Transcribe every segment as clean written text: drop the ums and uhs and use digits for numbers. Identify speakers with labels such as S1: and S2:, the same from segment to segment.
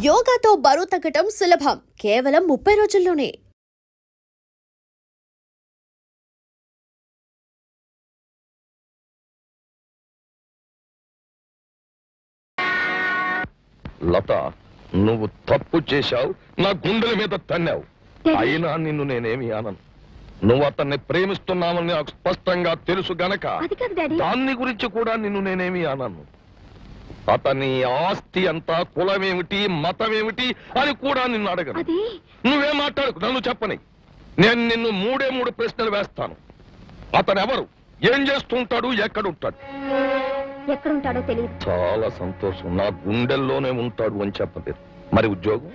S1: యోగాతో బరువు తగ్గటం సులభం, కేవలం 30 రోజుల్లోనే.
S2: లత, నువ్వు తప్పు చేశావు, నా గుండెల మీద తన్నావు. అయినా నిన్ను నేనేమి అనను. నువ్వు అతన్ని ప్రేమిస్తున్నావని నాకు స్పష్టంగా తెలుసు గనక దాన్ని గురించి కూడా నిన్ను నేనేమి అనను. అతని ఆస్తి అంతా కులమేమిటి, మతమేమిటి అని కూడా నిన్ను అడగను. నువ్వేం మాట్లాడకు, నన్ను చెప్పని. నేను నిన్ను మూడు ప్రశ్నలు వేస్తాను. అతను ఎవరు, ఏం చేస్తుంటాడు, ఎక్కడుంటాడు?
S3: ఎక్కడుంటాడో తెలియదు.
S2: చాలా సంతోషం, నా గుండెల్లోనే ఉంటాడు అని చెప్పలేదు. మరి ఉద్యోగం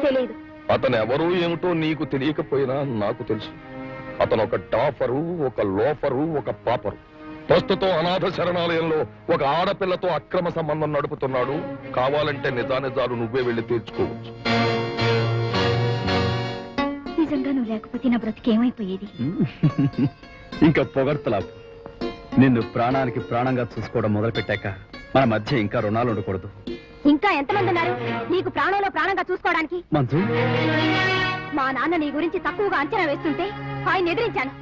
S3: తెలియదు.
S2: అతను ఎవరు ఏమిటో నీకు తెలియకపోయినా నాకు తెలుసు. అతను ఒక టాఫరు, ఒక లోఫరు, ఒక పాపరు. ప్రస్తుతం అనాథ శరణాలయంలో ఒక ఆడపిల్లతో అక్రమ సంబంధం నడుపుతున్నాడు. కావాలంటే నిజానిజాలు నువ్వే వెళ్లి తీర్చుకోవచ్చు.
S3: నిజంగా నువ్వు లేకపోతే నా బ్రతికేమైపోయేది?
S4: ఇంకా పొగడ్తలాపు. నిన్ను ప్రాణానికి ప్రాణంగా చూసుకోవడం మొదలు పెట్టాక మన మధ్య ఇంకా రుణాలు ఉండకూడదు.
S3: ఇంకా ఎంతమంది ఉన్నారు నీకు ప్రాణంలో ప్రాణంగా చూసుకోవడానికి?
S4: మంజు,
S3: మా నాన్న నీ గురించి తక్కువగా అంచనా వేస్తుంటే ఆయన ఎదిరించాను.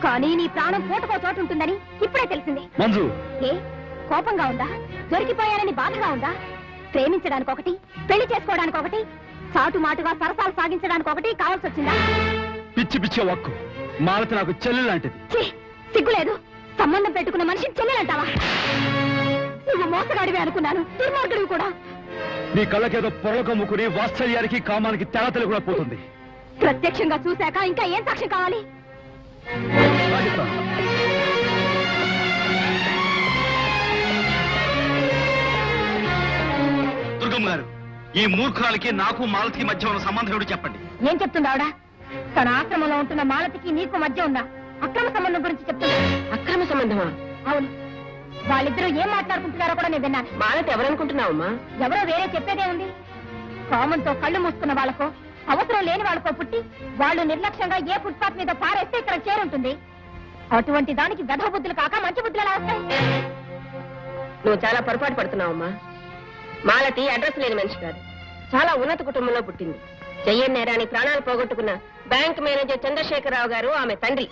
S3: కానీ నీ ప్రాణం పూటకో చోటు ఉంటుందని ఇప్పుడే తెలిసింది.
S4: మంజు,
S3: ఏ కోపంగా ఉందా? దొరికిపోయానని బాధగా ఉందా? ప్రేమించడానికి ఒకటి, పెళ్లి చేసుకోవడానికి ఒకటి, చాటు మాటుగా సరసాలు సాగించడానికి ఒకటి కావాల్సి వచ్చిందా?
S4: పిచ్చి పిచ్చి వక్కు. మాలతి నాకు చెల్లి లాంటిది.
S3: సిగ్గులేదు. సంబంధం పెట్టుకున్న మనిషిని చెల్లెలంటావా? నువ్వు మోసగాడివి అనుకున్నాను, దుర్మార్గుడివి కూడా.
S4: నీ కళ్ళకేదో పొరలు కమ్ముకుని వాత్సల్యానికి కామానికి తేడా కూడా పోతుంది.
S3: ప్రత్యక్షంగా చూశాక ఇంకా ఏం సాక్ష్యం కావాలి?
S4: దుర్గమ్మ గారు, ఈ మూర్ఖురాలకి నాకు మాలతికి మధ్య ఉన్న సంబంధం ఏమిటి చెప్పండి.
S3: ఏం చెప్తుందావిడ? తన ఆశ్రమంలో ఉంటున్న మాలతికి నీకు మధ్య ఉన్న అక్రమ సంబంధం గురించి చెప్తున్నా. అక్రమ సంబంధమా? అవును. వాళ్ళిద్దరూ ఏం మాట్లాడుకుంటున్నారో కూడా నేను విన్నాను. మాలతి ఎవరనుకుంటున్నావమ్మా? ఎవరో వేరే చెప్పేదే ఉంది. కామంతో కళ్ళు మూసుకున్న వాళ్ళకో, అవసరం లేని వాళ్ళకో పుట్టి వాళ్ళు నిర్లక్ష్యంగా ఏ ఫుట్పాత్ మీద పారేస్తే ఇక్కడ చేరుంటుంది. అటువంటి దానికి గధ బుద్ధులు కాక మంచి బుద్ధులు ఎలా వస్తాయి?
S5: నువ్వు చాలా పొరపాటు పడుతున్నావమ్మా. మాలతి అడ్రస్ లేని మనిషి కాదు. చాలా ఉన్నత కుటుంబంలో పుట్టింది. చెయ్యని నేరానికి ప్రాణాలు పోగొట్టుకున్న బ్యాంక్ మేనేజర్ చంద్రశేఖరరావు గారు ఆమె తండ్రి.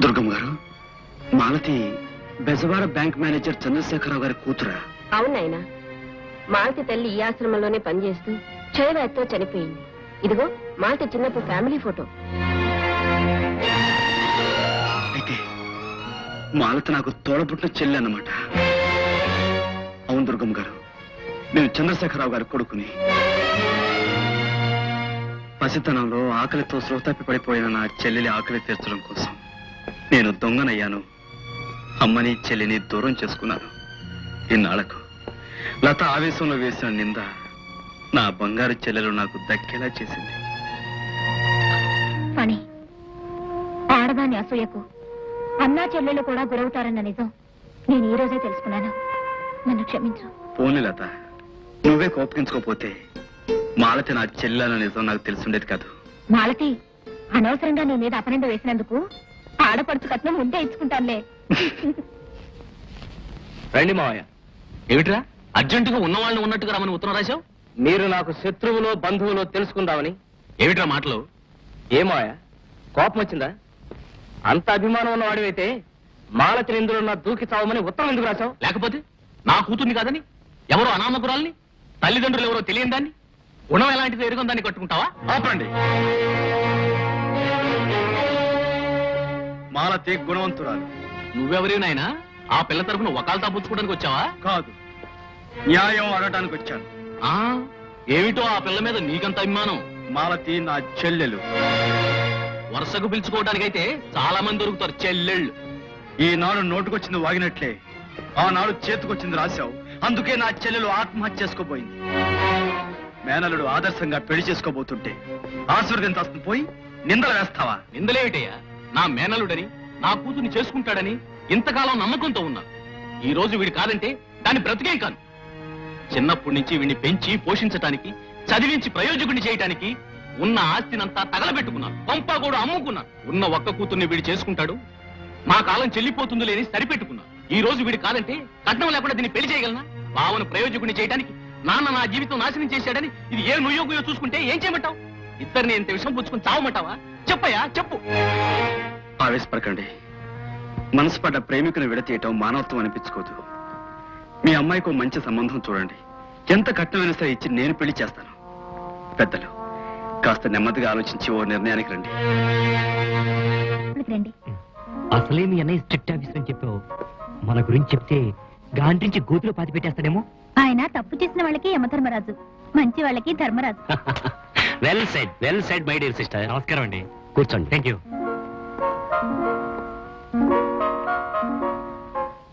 S4: దుర్గమ్మ గారు, మాలతి బెజవాడ బ్యాంక్ మేనేజర్ చంద్రశేఖరరావు గారి కూతురా?
S5: అవునాయన. మాలతి తల్లి ఈ ఆశ్రమంలోనే పనిచేస్తూ క్షయవ్యాధితో చనిపోయింది. ఇదిగో మాలతి చిన్నప్పుడు ఫ్యామిలీ ఫోటో.
S4: అయితే మాలతి నాకు తోడబుట్టిన చెల్లి అన్నమాట. అవును దుర్గమ్మ గారు, నేను చంద్రశేఖరరావు గారి కొడుకుని. పసితనంలో ఆకలితో శ్రోతప్పి పడిపోయిన నా చెల్లెలి ఆకలి తీర్చడం కోసం నేను దొంగనయ్యాను. అమ్మని చెల్లిని దూరం చేసుకున్నాను. ఇన్నాళ్లకు లత ఆవేశంలో వేసిన నింద నా బంగారు చెల్లెలు నాకు దక్కేలా చేసింది.
S3: పని ఆడదాని అసూయకు అన్నా చెల్లెలు కూడా గురవుతారన్న నిజం నేను ఈ రోజే తెలుసుకున్నాను. నన్ను క్షమించు.
S4: పోనీ లత, నువ్వే కోపగించుకోపోతే మాలతి నా చెల్లెలన్న నిజం నాకు తెలుసుండేది కాదు.
S3: మాలతి, అనవసరంగా నీ మీద అపనింద వేసినందుకు ఆడపడుచు కట్నం ముందే ఇచ్చుకుంటానులే.
S6: రండి మావయ్య. ఏమిట్రా అర్జెంటుగా ఉన్న వాళ్ళని ఉన్నట్టుగా రమ్మని ఉత్తరం రాశావు?
S7: మీరు నాకు శత్రువులో బంధువులో తెలుసుకుందామని.
S6: ఏమిట్రా మాటలు?
S7: ఏమాయ, కోపం వచ్చిందా? అంత అభిమానం ఉన్నవాడివైతే మాలతిని ఇందులో నా దూకి చావమని ఉత్తరం ఎందుకు రాశావు?
S6: లేకపోతే నా కూతుర్ని కాదని, ఎవరో అనామకురాల్ని, తల్లిదండ్రులు ఎవరో తెలియని దాన్ని, గుణం ఎలాంటిదో ఎరుగని దాన్ని కట్టుకుంటావా?
S4: ఆపండి. మాలతి గుణవంతురాలు.
S6: నువ్వెవరి నాయనా? ఆ పిల్ల తరఫున వకాల్తా పుచ్చుకోవడానికి వచ్చావా?
S4: కాదు, న్యాయం అడగటానికి వచ్చాను.
S6: ఆ ఏమిటో ఆ పిల్ల మీద నీకంత అభిమానం?
S4: మాలతి నా చెల్లెలు.
S6: వరుసకు పిలుచుకోవడానికైతే చాలా మంది దొరుకుతారు చెల్లెళ్ళు.
S4: ఈనాడు నోటుకొచ్చింది వాగినట్లే ఆనాడు చేతికొచ్చింది రాశావు. అందుకే నా చెల్లెలు ఆత్మహత్య చేసుకోబోయింది. మేనలుడు ఆదర్శంగా పెళ్లి చేసుకోబోతుంటే ఆశీర్వదించాల్సింది పోయి నిందలు వేస్తావా?
S6: నిందలేమిటయ్యా? నా మేనలుడని, నా కూతుర్ని చేసుకుంటాడని ఇంతకాలం నమ్మకంతో ఉన్నా. ఈ రోజు వీడి కాదంటే దాన్ని బ్రతికేం కాను. చిన్నప్పటి నుంచి వీడిని పెంచి పోషించటానికి, చదివించి ప్రయోజకుడిని చేయటానికి ఉన్న ఆస్తినంతా తగలబెట్టుకున్నాను. పంపా కూడా అమ్ముకున్నాను. ఉన్న ఒక్క కూతుర్ని వీడు చేసుకుంటాడు, మా కాలం చెల్లిపోతుంది లేని సరిపెట్టుకున్నాను. ఈ రోజు వీడి కాదంటే కట్నం లేకుండా దీన్ని పెళ్లి చేయగలనా? బావను ప్రయోజకుని చేయడానికి నాన్న నా జీవితం నాశనం చేశాడని ఇది ఏ నుయ్యోగుయో చూసుకుంటే ఏం చేయమంటావు? ఇద్దరిని ఇంత విషం పుచ్చుకుని చావమంటావా? చెప్పయ్యా చెప్పు.
S4: ఆవేశపడకండి. మనసు పడ్డ ప్రేమికుని విడతీయటం మానవత్వం అనిపించుకోదు. మీ అమ్మాయికి ఓ మంచి సంబంధం చూడండి. ఎంత కట్నమైనా సరే ఇచ్చి నేను పెళ్లి చేస్తాను. పెద్దలు కాస్త నెమ్మదిగా ఆలోచించి ఓ నిర్ణయానికి రండి.
S3: రండి.
S8: అసలే మీ అన్నయ్య స్ట్రిక్ట్ ఆఫీసర్ అని చెప్పావు. మన గురించి చెప్తే గాంటించి గోతులో పాతి పెట్టేస్తాడేమో.
S3: ఆయన తప్పు చేసిన వాళ్ళకి యమధర్మరాజు, మంచి వాళ్ళకి Dharmaraju.
S8: Well said my dear sister. నమస్కారం అండి. కూర్చోండి. Thank you.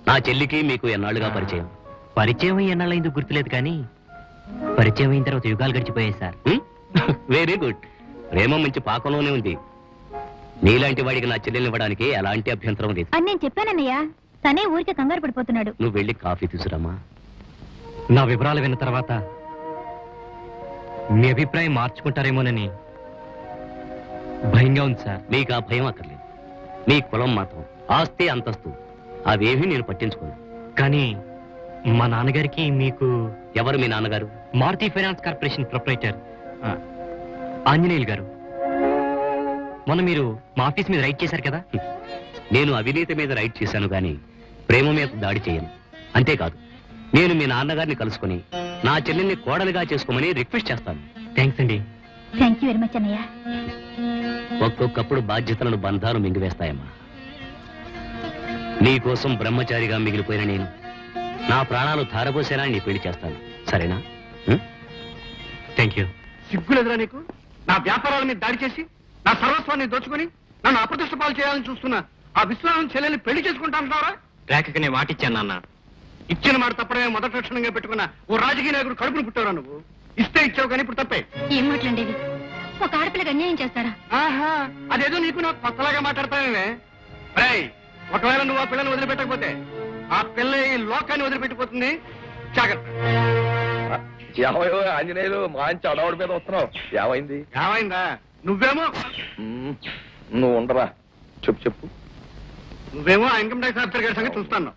S8: నా చెల్లికి మీకు ఎన్నాళ్ళుగా పరిచయం? పరిచయం ఎన్నాళ్ళైందో గుర్తులేదు, కానీ పరిచయం అయిన తర్వాత యుగాలు గడిచిపోయాయి సార్. Very good. ప్రేమ మంచి పాకంలోనే ఉంది. నీలాంటి వాడికి నా చెల్లెల్ని ఇవ్వడానికి ఎలాంటి అభ్యంతరం లేదు
S3: అని నేను చెప్పానన్నయ్య. తనే ఊరికే కంగారు పడిపోతున్నాడు.
S8: నువ్వు వెళ్ళి కాఫీ తీసుకురామా. నా వివరాలు విన్న తర్వాత మీ అభిప్రాయం మార్చుకుంటారేమోనని భయంగా ఉంది సార్. మీకు ఆ భయం అక్కర్లేదు. నీ కులం మాత్రం, ఆస్తి, అంతస్తు అవేమీ నేను పట్టించుకోను. కానీ మా నాన్నగారికి మీకు... ఎవరు మీ నాన్నగారు? Maruti finance corporation proprietor Anjaneyulu garu. మొన్న మీరు మా ఆఫీస్ మీద రైడ్ చేశారు కదా. నేను అవినీతి మీద రైడ్ చేశాను, గాని ప్రేమ మీద దాడి చేయను. అంతేకాదు, నేను మీ నాన్నగారిని కలుసుకుని నా చెల్లెల్ని కోడలుగా చేసుకోమని రిక్వెస్ట్ చేస్తాను. థ్యాంక్స్ అండి.
S3: థ్యాంక్ యూ వెరీ మచ్ అన్నయ్య.
S8: ఒక్కొక్కప్పుడు బాధ్యతలను బంధాలు మింగివేస్తాయమ్మా. నీ కోసం బ్రహ్మచారిగా మిగిలిపోయిన నేను నా ప్రాణాలు ధారపోసేనా నీ పెళ్లి చేస్తాను. సరేనా? Thank you.
S7: సిగ్గులేదురా నీకు? నా వ్యాపారాల మీద దాడి చేసి నా సర్వస్వాన్ని దోచుకుని నన్ను అప్రతిష్ట పాలు చేయాలని చూస్తున్నా ఆ విశ్వనాథం చెల్లెల్ని పెళ్లి చేసుకుంటానంటారా?
S6: రేఖకి నేను మాటిచ్చాను నాన్న.
S7: ఇచ్చిన మాట తప్పడమే మొదటి లక్షణంగా పెట్టుకున్న ఓ రాజకీయ నాయకుడు కడుపును పుట్టారా నువ్వు? ఇస్తే ఇచ్చావు కానీ ఇప్పుడు తప్పే.
S3: ఏం మాట్లాడేది? ఒక ఆడపిల్లకి అన్యాయం చేస్తారా?
S7: ఆహా, అదేదో నీకు నాకు కొత్తలాగా మాట్లాడతానే. ఒకవేళ నువ్వు ఆ పిల్లని వదిలిపెట్టకపోతే ఆ పిల్ల ఈ లోకాన్ని వదిలిపెట్టిపోతుంది. జాగ్రత్త.
S2: ఏమయ్యో ఆంజనేయులు, మంచి అడవుడి మీద వస్తున్నావు. ఏమైంది?
S7: ఏమైందా? నువ్వేమో
S2: నువ్వు ఉండరా. చెప్పు.
S7: నువ్వేమో ఆ ఇన్కమ్ ట్యాక్స్ ఆఫీసర్ గారి సంగతి చూస్తాను.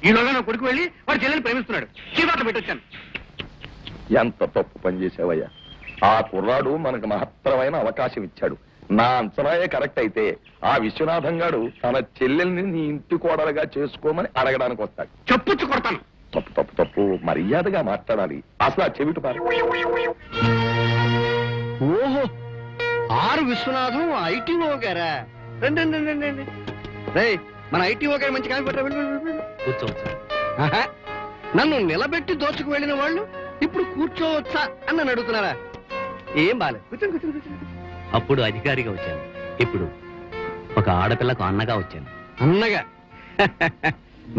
S7: ఈలోగా నా కొడుకు వెళ్ళి వాడు చెల్లెని ప్రేమిస్తున్నాడు. చీవాట్లు పెట్టొచ్చాను.
S2: ఎంత తప్పు పని చేసావయ్యా. ఆ కుర్రాడు మనకు మహత్తరమైన అవకాశం ఇచ్చాడు. నా అంచనాయే కరెక్ట్ అయితే ఆ విశ్వనాథం గాడు తన చెల్లెల్ని నీ ఇంటి కోడలుగా చేసుకోమని అడగడానికి వస్తాడు.
S7: చెప్పుచ్చు కొడతాను.
S2: తప్పు. మర్యాదగా మాట్లాడాలి. అసలు ఆ చెవిటి పారు.
S7: ఓహో, ఆరు విశ్వనాథం ఐటీఓ గారా? రండి. మన ఐటీఓ గారు మంచి కాఫీ పెట్టరా.
S8: కూర్చోవచ్చు.
S7: నన్ను నిలబెట్టి దోచుకు వెళ్ళిన వాళ్ళు ఇప్పుడు కూర్చోవచ్చా అని నన్ను అడుగుతున్నారా? ఏం బాలేదు. కూర్చోండి.
S8: అప్పుడు అధికారిగా వచ్చాను, ఇప్పుడు ఒక ఆడపిల్లకు అన్నగా వచ్చాను.
S7: అన్నగా?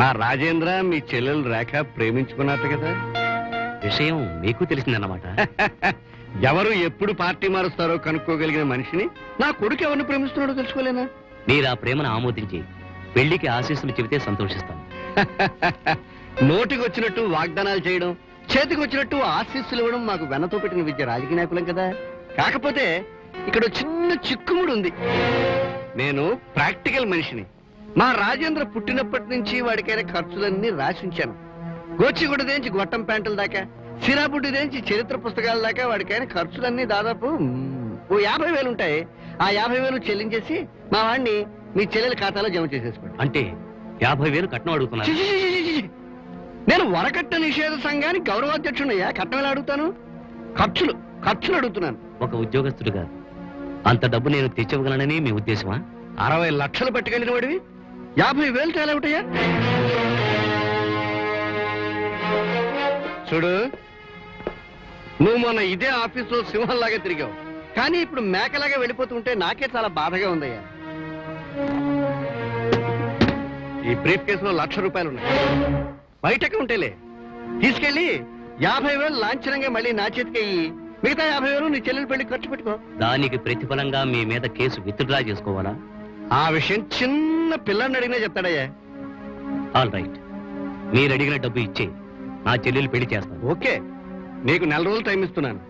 S7: నా రాజేంద్ర మీ చెల్లెలు రేఖ ప్రేమించుకున్నట్టు కదా.
S8: విషయం మీకు తెలిసిందన్నమాట.
S7: ఎవరు ఎప్పుడు పార్టీ మారుస్తారో కనుక్కోగలిగిన మనిషిని నా కొడుకు ఎవరిని ప్రేమిస్తున్నాడో తెలుసుకోలేనా?
S8: మీరు ఆ ప్రేమను ఆమోదించి పెళ్లికి ఆశీస్సులు చెబితే సంతోషిస్తాను.
S7: నోటికి వచ్చినట్టు వాగ్దానాలు చేయడం, చేతికి వచ్చినట్టు ఆశీస్సులు ఇవ్వడం మాకు వెన్నతో పెట్టిన విద్య. రాజకీయ నాయకులం కదా. కాకపోతే ఇక్కడ చిన్న చిక్కుముడు ఉంది. నేను ప్రాక్టికల్ మనిషిని. మా రాజేంద్ర పుట్టినప్పటి నుంచి వాడికైనా ఖర్చులన్నీ రాసించాను. గోచిగుడ్డ దేంచి గొట్టం ప్యాంటుల దాకా, సిరాబుడ్డి దేంచి చరిత్ర పుస్తకాల దాకా వాడికైనా ఖర్చులన్నీ దాదాపు ఓ 50,000 ఉంటాయి. ఆ 50,000 చెల్లించేసి మా వాడిని మీ చెల్లెల ఖాతాలో జమ చేసేసుకోండి.
S8: అంటే 50,000 కట్నం అడుగుతున్నారు?
S7: నేను వరకట్న నిషేధ సంఘానికి గౌరవాధ్యక్షుడయ్యా. కట్నం ఎలా అడుగుతాను? ఖర్చులు అడుగుతున్నాను.
S8: ఒక ఉద్యోగస్తుడిగా అంత డబ్బు నేను తెచ్చివ్వగలనని మీ ఉద్దేశమా?
S7: 60 లక్షలు పట్టుకెళ్ళిన వాడివి 50,000 తేలా ఉంటాయా? చూడు, నువ్వు మొన్న ఇదే ఆఫీసులో సింహంలాగా తిరిగావు, కానీ ఇప్పుడు మేకలాగా వెళ్ళిపోతుంటే నాకే చాలా బాధగా ఉందయ్యా. ఈ బ్రీఫ్ కేసులో ₹1,00,000 ఉన్నాయి. బయటకు ఉంటేలే తీసుకెళ్ళి 50,000 లాంఛనంగా మళ్ళీ నా చేతికి అయ్యి మిగతా 50,000 నీ చెల్లెలు పెళ్లి ఖర్చు పెట్టుకో.
S8: దానికి ప్రతిఫలంగా మీ మీద కేసు విత్డ్రా చేసుకోవాలా?
S7: ఆ విషయం చిన్న పిల్లని అడిగినా చెప్తాడయ్యా.
S8: ఆల్ రైట్, మీరు అడిగిన డబ్బు ఇచ్చే నా చెల్లెలు పెళ్లి చేస్తాను.
S7: ఓకే, నీకు 4 రోజులు టైం ఇస్తున్నాను.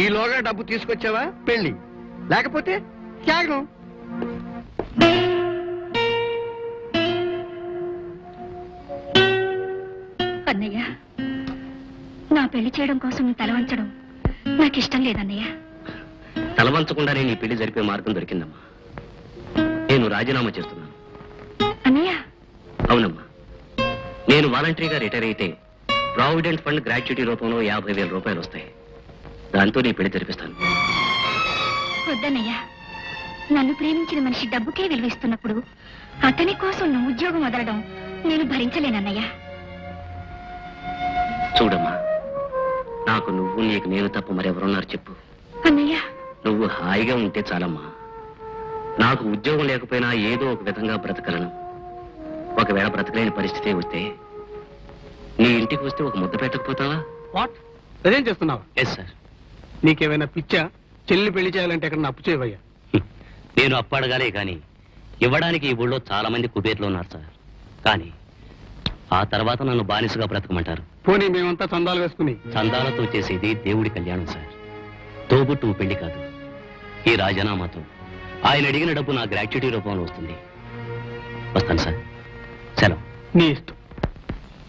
S7: ఈలోగా డబ్బు తీసుకొచ్చావా పెళ్లి, లేకపోతే త్యాగం.
S3: అన్నయ్య, నా పెళ్లి చేయడం కోసం నువ్వు తలవంచడం నాకు ఇష్టం లేదన్నయ్య.
S8: తలవంచకుండానే నీ పెళ్లి జరిపే మార్గం దొరికిందమ్మా. నేను రాజీనామా చేస్తున్నాను.
S3: అన్నయ్య,
S8: అవునమ్మా, నేను వాలంటరీగా రిటైర్ అయితే ప్రావిడెంట్ ఫండ్ గ్రాట్యుటీ రూపంలో 50,000 రూపాయలు వస్తాయి. దాంతో నీ పెళ్లి జరిపిస్తాను.
S3: వద్దన్నయ్య. నన్ను ప్రేమించిన మనిషి డబ్బుకే విలువిస్తున్నప్పుడు అతని కోసం నువ్వు ఉద్యోగం వదలడం నేను భరించలేనన్నయ్య.
S8: చూడమ్మా, నాకు నువ్వు, నీకు నేను తప్ప మరెవరున్నారు చెప్పు?
S3: అన్నయ్య,
S8: నువ్వు హాయిగా ఉంటే చాలమ్మా. నాకు ఉద్యోగం లేకపోయినా ఏదో ఒక విధంగా బ్రతకలను. ఒకవేళ బ్రతకలేని పరిస్థితి వస్తే నీ ఇంటికి వస్తే ఒక ముద్ద పెట్టకపోతావా?
S9: వాట్ అదేం చేస్తున్నావా?
S8: Yes sir.
S9: నీకేమైనా పిచ్చా? చెల్లి పెళ్లి చేయాలంటే ఎక్కడ అప్పు చేయవయ్యా?
S8: నేను అప్పు అడగాలే కానీ ఇవ్వడానికి ఈ ఊళ్ళో చాలా మంది కుబేర్లు ఉన్నారు సార్. కానీ ఆ తర్వాత నన్ను బానిసగా బ్రతకమంటారు.
S9: పోనీ మేమంతా చందాలు వేసుకుని
S8: చందాలతో చేసేది దేవుడి కళ్యాణం సార్. తోబుట్టు పెళ్లి కాదు. ఈ రాజీనామాతో ఆయన అడిగిన డబ్బు నా గ్రాట్యుటీ రూపంలో వస్తుంది. వస్తాను సార్. సెలవు.
S9: నీ ఇష్టం.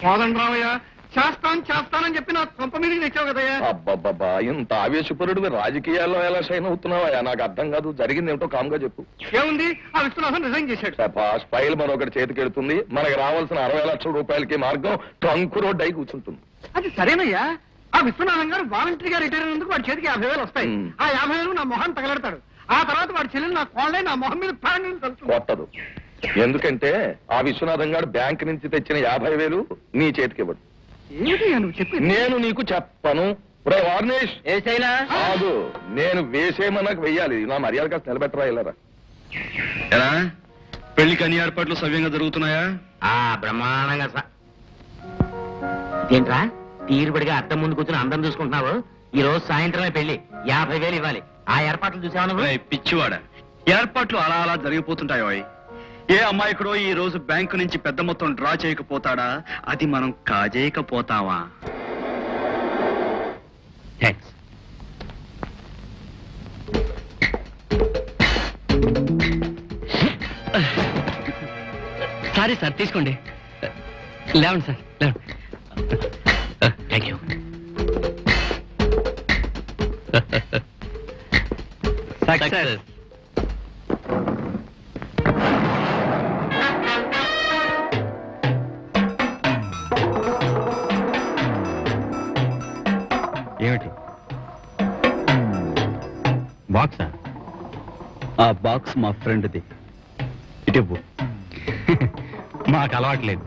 S9: కాదండి రావయ్య, చేస్తానని చెప్పి నా కొంప మీదకి తెచ్చావు కదయ్యా.
S2: అబ్బబ్బబ్బా, ఇంత ఆవేశపరుడు రాజకీయాల్లో ఎలా షైన్ అవుతున్నావా? నాకు అర్థం కాదు. జరిగింది ఏమిటో కామ్గా చెప్పు.
S9: ఏముంది, ఆ విశ్వనాథన్ రిజైన్ చేశాడు.
S2: ఫైల్ మరొకటి చేతికెడుతుంది. మనకి రావాల్సిన 60 లక్షల రూపాయలకి మార్గం ట్రంక్ రోడ్ అయి కూర్చుంటుంది.
S9: అది సరేనయ్యా. ఆ విశ్వనాథన్ గారు వాలంటరీగా రిటైర్ అయినందుకు వాడి చేతికి 50,000 వస్తాయి. ఆ 50,000 నా మొహం తగలెడతాడు. ఆ తర్వాత వాడి చెల్లెలు నా కోళ్ళే నా మొహం మీద ప్రాణం కలుగుతుంది.
S2: కొట్టదు. ఎందుకంటే ఆ విశ్వనాథం గారు బ్యాంక్ నుంచి తెచ్చిన 50,000 నీ చేతికి ఇవ్వడు.
S9: ఏమిటయ్యా నువ్వు చెప్పి?
S2: నేను నీకు చెప్పను. వార్నేష్, కాదు, నేను వేసేమన్నాకు వెయ్యాలి. నా మర్యాద కాస్త నిలబెట్టరా. వెళ్ళరా.
S4: ఎలా పెళ్లికి అన్ని ఏర్పాట్లు సవ్యంగా జరుగుతున్నాయా?
S8: బ్రహ్మాండంగా ఏంట్రా తీరుబడిగా అర్థం ముందు కూర్చొని అందరం చూసుకుంటున్నావు? ఈ రోజు సాయంత్రమే పెళ్లి. 50,000 ఇవ్వాలి. ఆ ఏర్పాట్లు చూసావా నువ్వు?
S4: పిచ్చివాడ, ఏర్పాట్లు అలా అలా జరిగిపోతుంటాయో. ఏ అమ్మాయికుడో ఈ రోజు బ్యాంకు నుంచి పెద్ద మొత్తం డ్రా చేయకపోతాడా? అది మనం కాజేయకపోతావా?
S8: థ్యాంక్స్. సారీ సార్, తీసుకోండి. లేవండి సార్, లేవండి. Thank you. సక్సెస్.
S7: ఏమిటి బాక్సా? ఆ బాక్స్ మా ఫ్రెండ్ది. ఇటు మాకు అలవాట్లేదు.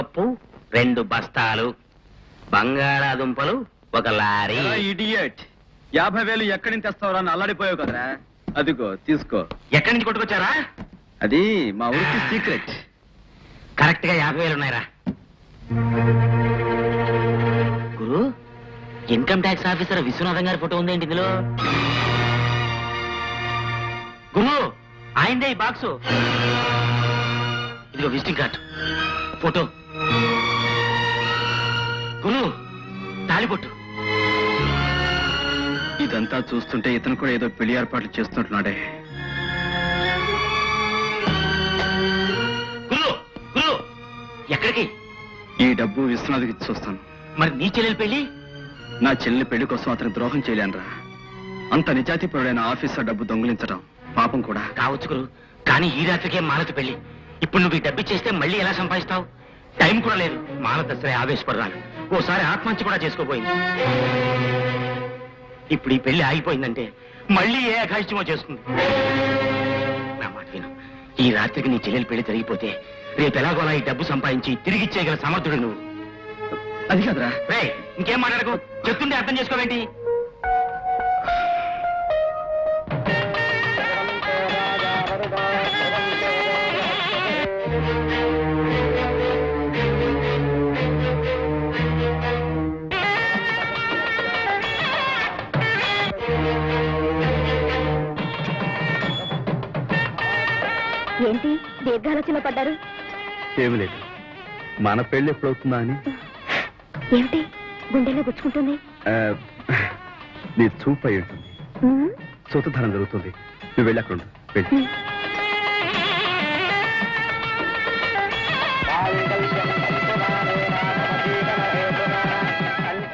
S8: కందిపప్పు 2 బస్తాలు, బంగాళాదుంపలు 1 లారీ.
S4: ఇడియట్ 50,000 ఎక్కడి నుంచి తెస్తావురా అని అల్లాడిపోయావు కదరా. అదిగో తీసుకో.
S8: ఎక్కడి నుంచి కొట్టుకొచ్చారా?
S4: అది మా ఊరికి సీక్రెట్.
S8: కరెక్ట్ గా 50,000 ఉన్నాయిరా. గురు, ఇన్కమ్ ట్యాక్స్ ఆఫీసర్ విశ్వనాథం గారి ఫోటో ఉందేంటి ఇందులో? గురు, ఆయనదే ఈ బాక్సు. ఇదిగో విజిటింగ్ కార్డు, ఫోటో. గురు, తాళిబొట్టు.
S4: ఇదంతా చూస్తుంటే ఇతను కూడా ఏదో పెళ్లి ఏర్పాట్లు చేస్తుంటున్నాడే.
S8: గురు, గురు, ఎక్కడికి?
S4: ఈ డబ్బు విశ్వనాథ్కి చూస్తాను.
S8: మరి నీ చెల్లెలు పెళ్లి?
S4: నా చెల్లి పెళ్లి కోసం అతను ద్రోహం చేయలేనురా. అంత నిజాతిపరుడైన ఆఫీసర్ డబ్బు దొంగిలించడం పాపం కూడా
S8: కావచ్చు గురు, కానీ ఈ రాత్రికే మాలతి పెళ్లి. ఇప్పుడు నువ్వు ఈ డబ్బు చేస్తే మళ్ళీ ఎలా సంపాదిస్తావు? టైం కూడా లేదు. మాలత అసలే ఆవేశపడరాలు, ఓసారి ఆత్మహత్య కూడా చేసుకోపోయింది. ఇప్పుడు ఈ పెళ్లి ఆగిపోయిందంటే మళ్ళీ ఏ అఘాయిత్యమో చేస్తుంది. నా మాట విను, ఈ రాత్రికి నీ చెల్లెలు పెళ్లి జరిగిపోతే రేపు ఎలాగోలా ఈ డబ్బు సంపాదించి తిరిగి ఇచ్చేయగల సమర్థుడు నువ్వు.
S4: అది కాదురా.
S8: రే, ఇంకేం మాట్లాడకు, చెప్తుంటే అర్థం చేసుకోవేంటి?
S3: ఏంటి దీర్ఘాలోచన పడ్డారు?
S4: ఏమి లేదు, మన పెళ్లి ఎప్పుడవుతుందా అని.
S3: ఏమిటి గుండెలో గుచ్చుకుంటుంది?
S4: నీ చూపు అయి ఉంటుంది. సూతధనం జరుగుతుంది. నువ్వు వెళ్ళి అక్కడ ఉండు. వెళ్ళి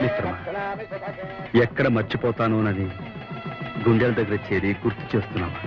S4: మిత్రమా, ఎక్కడ మర్చిపోతానోనని గుండెల దగ్గర చేరి గుర్తు చేస్తున్నావా?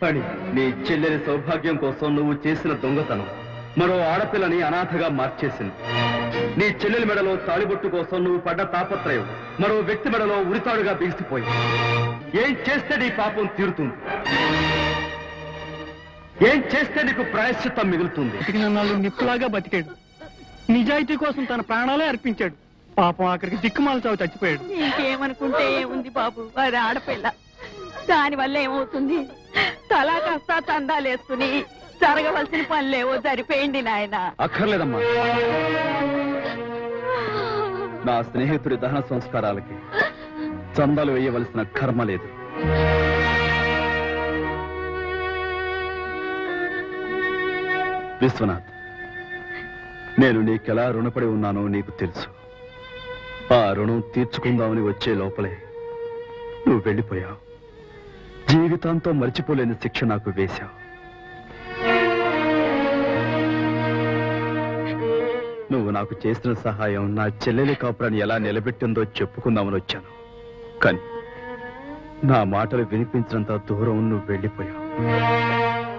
S4: పని నీ చెల్లెలి సౌభాగ్యం కోసం నువ్వు చేసిన దొంగతనం మరో ఆడపిల్లని అనాథగా మార్చేసింది. నీ చెల్లెలి మెడలో తాళిబొట్టు కోసం నువ్వు పడ్డ తాపత్రయం మరో వ్యక్తి మెడలో ఉరితాడుగా బిగిసిపోయింది. ఏం చేస్తే నీ పాపం తీరుతుంది? ఏం చేస్తే నీకు ప్రాయశ్చిత్తం మిగులుతుంది?
S9: నాలుగు నిప్పులాగా బతికాడు. నిజాయితీ కోసం తన ప్రాణాలే అర్పించాడు. పాపం ఆఖరికి దిక్కుమాల చావు చచ్చిపోయాడు.
S3: ఇంకేమనుకుంటే ఏముంది బాబు, అది ఆడపిల్ల. దాని వల్ల ఏమవుతుంది? తలా కాస్త చందాలేసుకుని జరగవలసిన పనులేవో సరిపోయింది నాయన.
S4: అక్కర్లేదమ్మా, నా స్నేహితుడి దహన సంస్కారాలకి చందాలు వేయవలసిన కర్మ లేదు. విశ్వనాథ్, నేను నీకెలా రుణపడి ఉన్నానో నీకు తెలుసు. ఆ రుణం తీర్చుకుందామని వచ్చే లోపలే నువ్వు వెళ్ళిపోయావు. జీవితాంతో మర్చిపోలేని శిక్ష నాకు వేశావు. నువ్వు నాకు చేసిన సహాయం నా చెల్లెలి కాపురాన్ని ఎలా నిలబెట్టిందో చెప్పుకుందామని వచ్చాను. కానీ నా మాటలు వినిపించినంత దూరం నువ్వు వెళ్ళిపోయావు.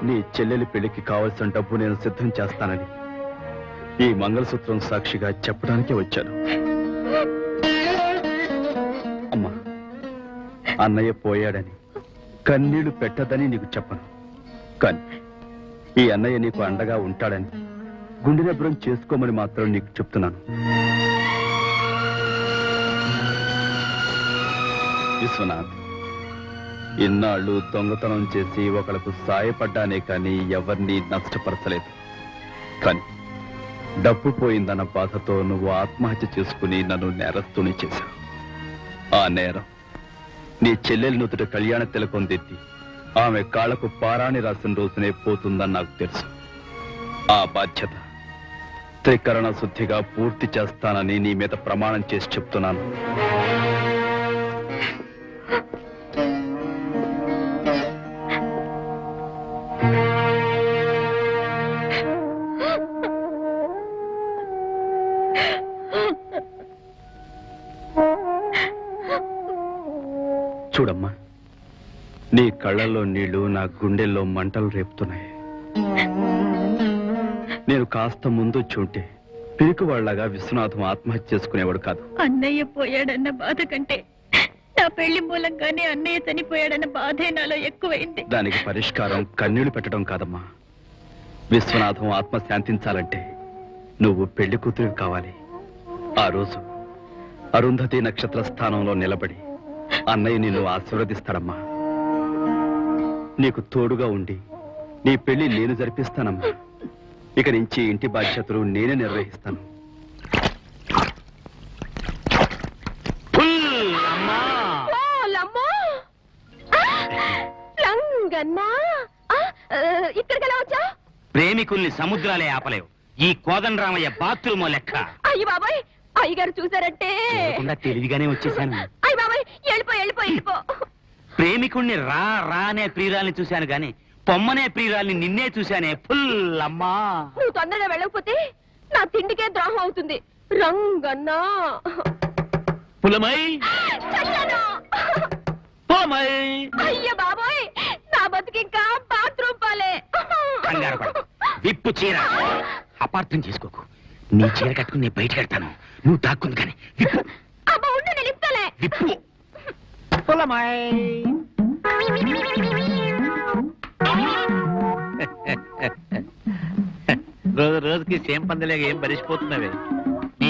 S4: నీ చెల్లెలి పెళ్లికి కావలసిన డబ్బు నేను సిద్ధం చేస్తానని ఈ మంగళసూత్రం సాక్షిగా చెప్పడానికే వచ్చాను. అమ్మా, అన్నయ్య పోయాడని కన్నీళ్లు పెట్టదని నీకు చెప్పను. కానీ ఈ అన్నయ్య నీకు అండగా ఉంటాడని గుండె నిబ్బరం చేసుకోమని మాత్రం నీకు చెప్తున్నాను. విశ్వనాథ్, ఇన్నాళ్ళు దొంగతనం చేసి ఒకళ్ళకు సాయపడ్డానే కానీ ఎవరిని నష్టపరచలేదు. కానీ డబ్బు పోయిందన్న బాధతో నువ్వు ఆత్మహత్య చేసుకుని నన్ను నేరస్తుని చేశావు. ఆ నేరం నీ చెల్లెలి నుదుట కళ్యాణ తిలకం దిద్ది ఆమె కాళ్లకు పారాణి రాసిన రోజునే పోతుందని నాకు తెలుసు. ఆ బాధ్యత త్రికరణ శుద్ధిగా పూర్తి చేస్తానని నీ మీద ప్రమాణం చేసి చెప్తున్నాను. చూడమ్మా, నీ కళ్ళల్లో నీళ్లు నా గుండెల్లో మంటలు రేపుతున్నాయి. నేను కాస్త ముందు చూంటే పిరికివాళ్లాగా విశ్వనాథం ఆత్మహత్య చేసుకునేవాడు కాదు.
S3: అన్నయ్య పోయాడన్న బాధ కంటే నా పెళ్లి మూలంగానే అన్నయ్య చనిపోయాడన్న బాధే నాలో ఎక్కువైంది.
S4: దానికి పరిష్కారం కన్నీళ్లు పెట్టడం కాదమ్మా. విశ్వనాథం ఆత్మ శాంతించాలంటే నువ్వు పెళ్లి కూతురు కావాలి. ఆ రోజు అరుంధతి నక్షత్ర స్థానంలో నిలబడి అన్నయ్య నిన్ను ఆశీర్వదిస్తాడమ్మా. నీకు తోడుగా ఉండి నీ పెళ్లి నేను జరిపిస్తానమ్మా. ఇక నుంచి ఇంటి బాధ్యతలు నేనే నిర్వహిస్తాను.
S3: ఇక్కడికి ఎలా వచ్చా?
S8: ప్రేమికుల్ని సముద్రాలే ఆపలేవు. ఈ కోదండరామయ్య బాత్రూమో లెక్క.
S3: అయ్యి బాబాయ్, అయ్యగారు చూసారంటే
S8: లేకుండా తెలివిగానే వచ్చేసాను.
S3: అయ్యి బాబాయ్, వెళ్ళిపో.
S8: ప్రేమికుణ్ణి రా రా అనే ప్రియురాల్ని చూశాను గాని పొమ్మనే ప్రియురాల్ని నిన్నే చూశానే. ఫుల్ అమ్మా.
S3: నువ్వు తొందరగా వెళ్ళకపోతే నా తిండికే ద్రోహం అవుతుంది. రంగన్నా
S8: పులమై పులమై.
S3: అయ్య బాబోయ్, నా బతికింకా బాత్రూమ్ పాలే.
S8: కంగారు పడకు. విప్పు చీర. అపార్థం చేసుకోకు. నీ చీర కట్టుకుని నేను బయటకు వెళ్తాను. నువ్వు దాక్కుంది కానీ విప్పు.
S3: అబ్బా ఉండు, నేను ఇస్తాలే.
S8: విప్పు.
S6: రోజుకి సేమ్ పందిలేక ఏం బలిసిపోతున్నావే. నీ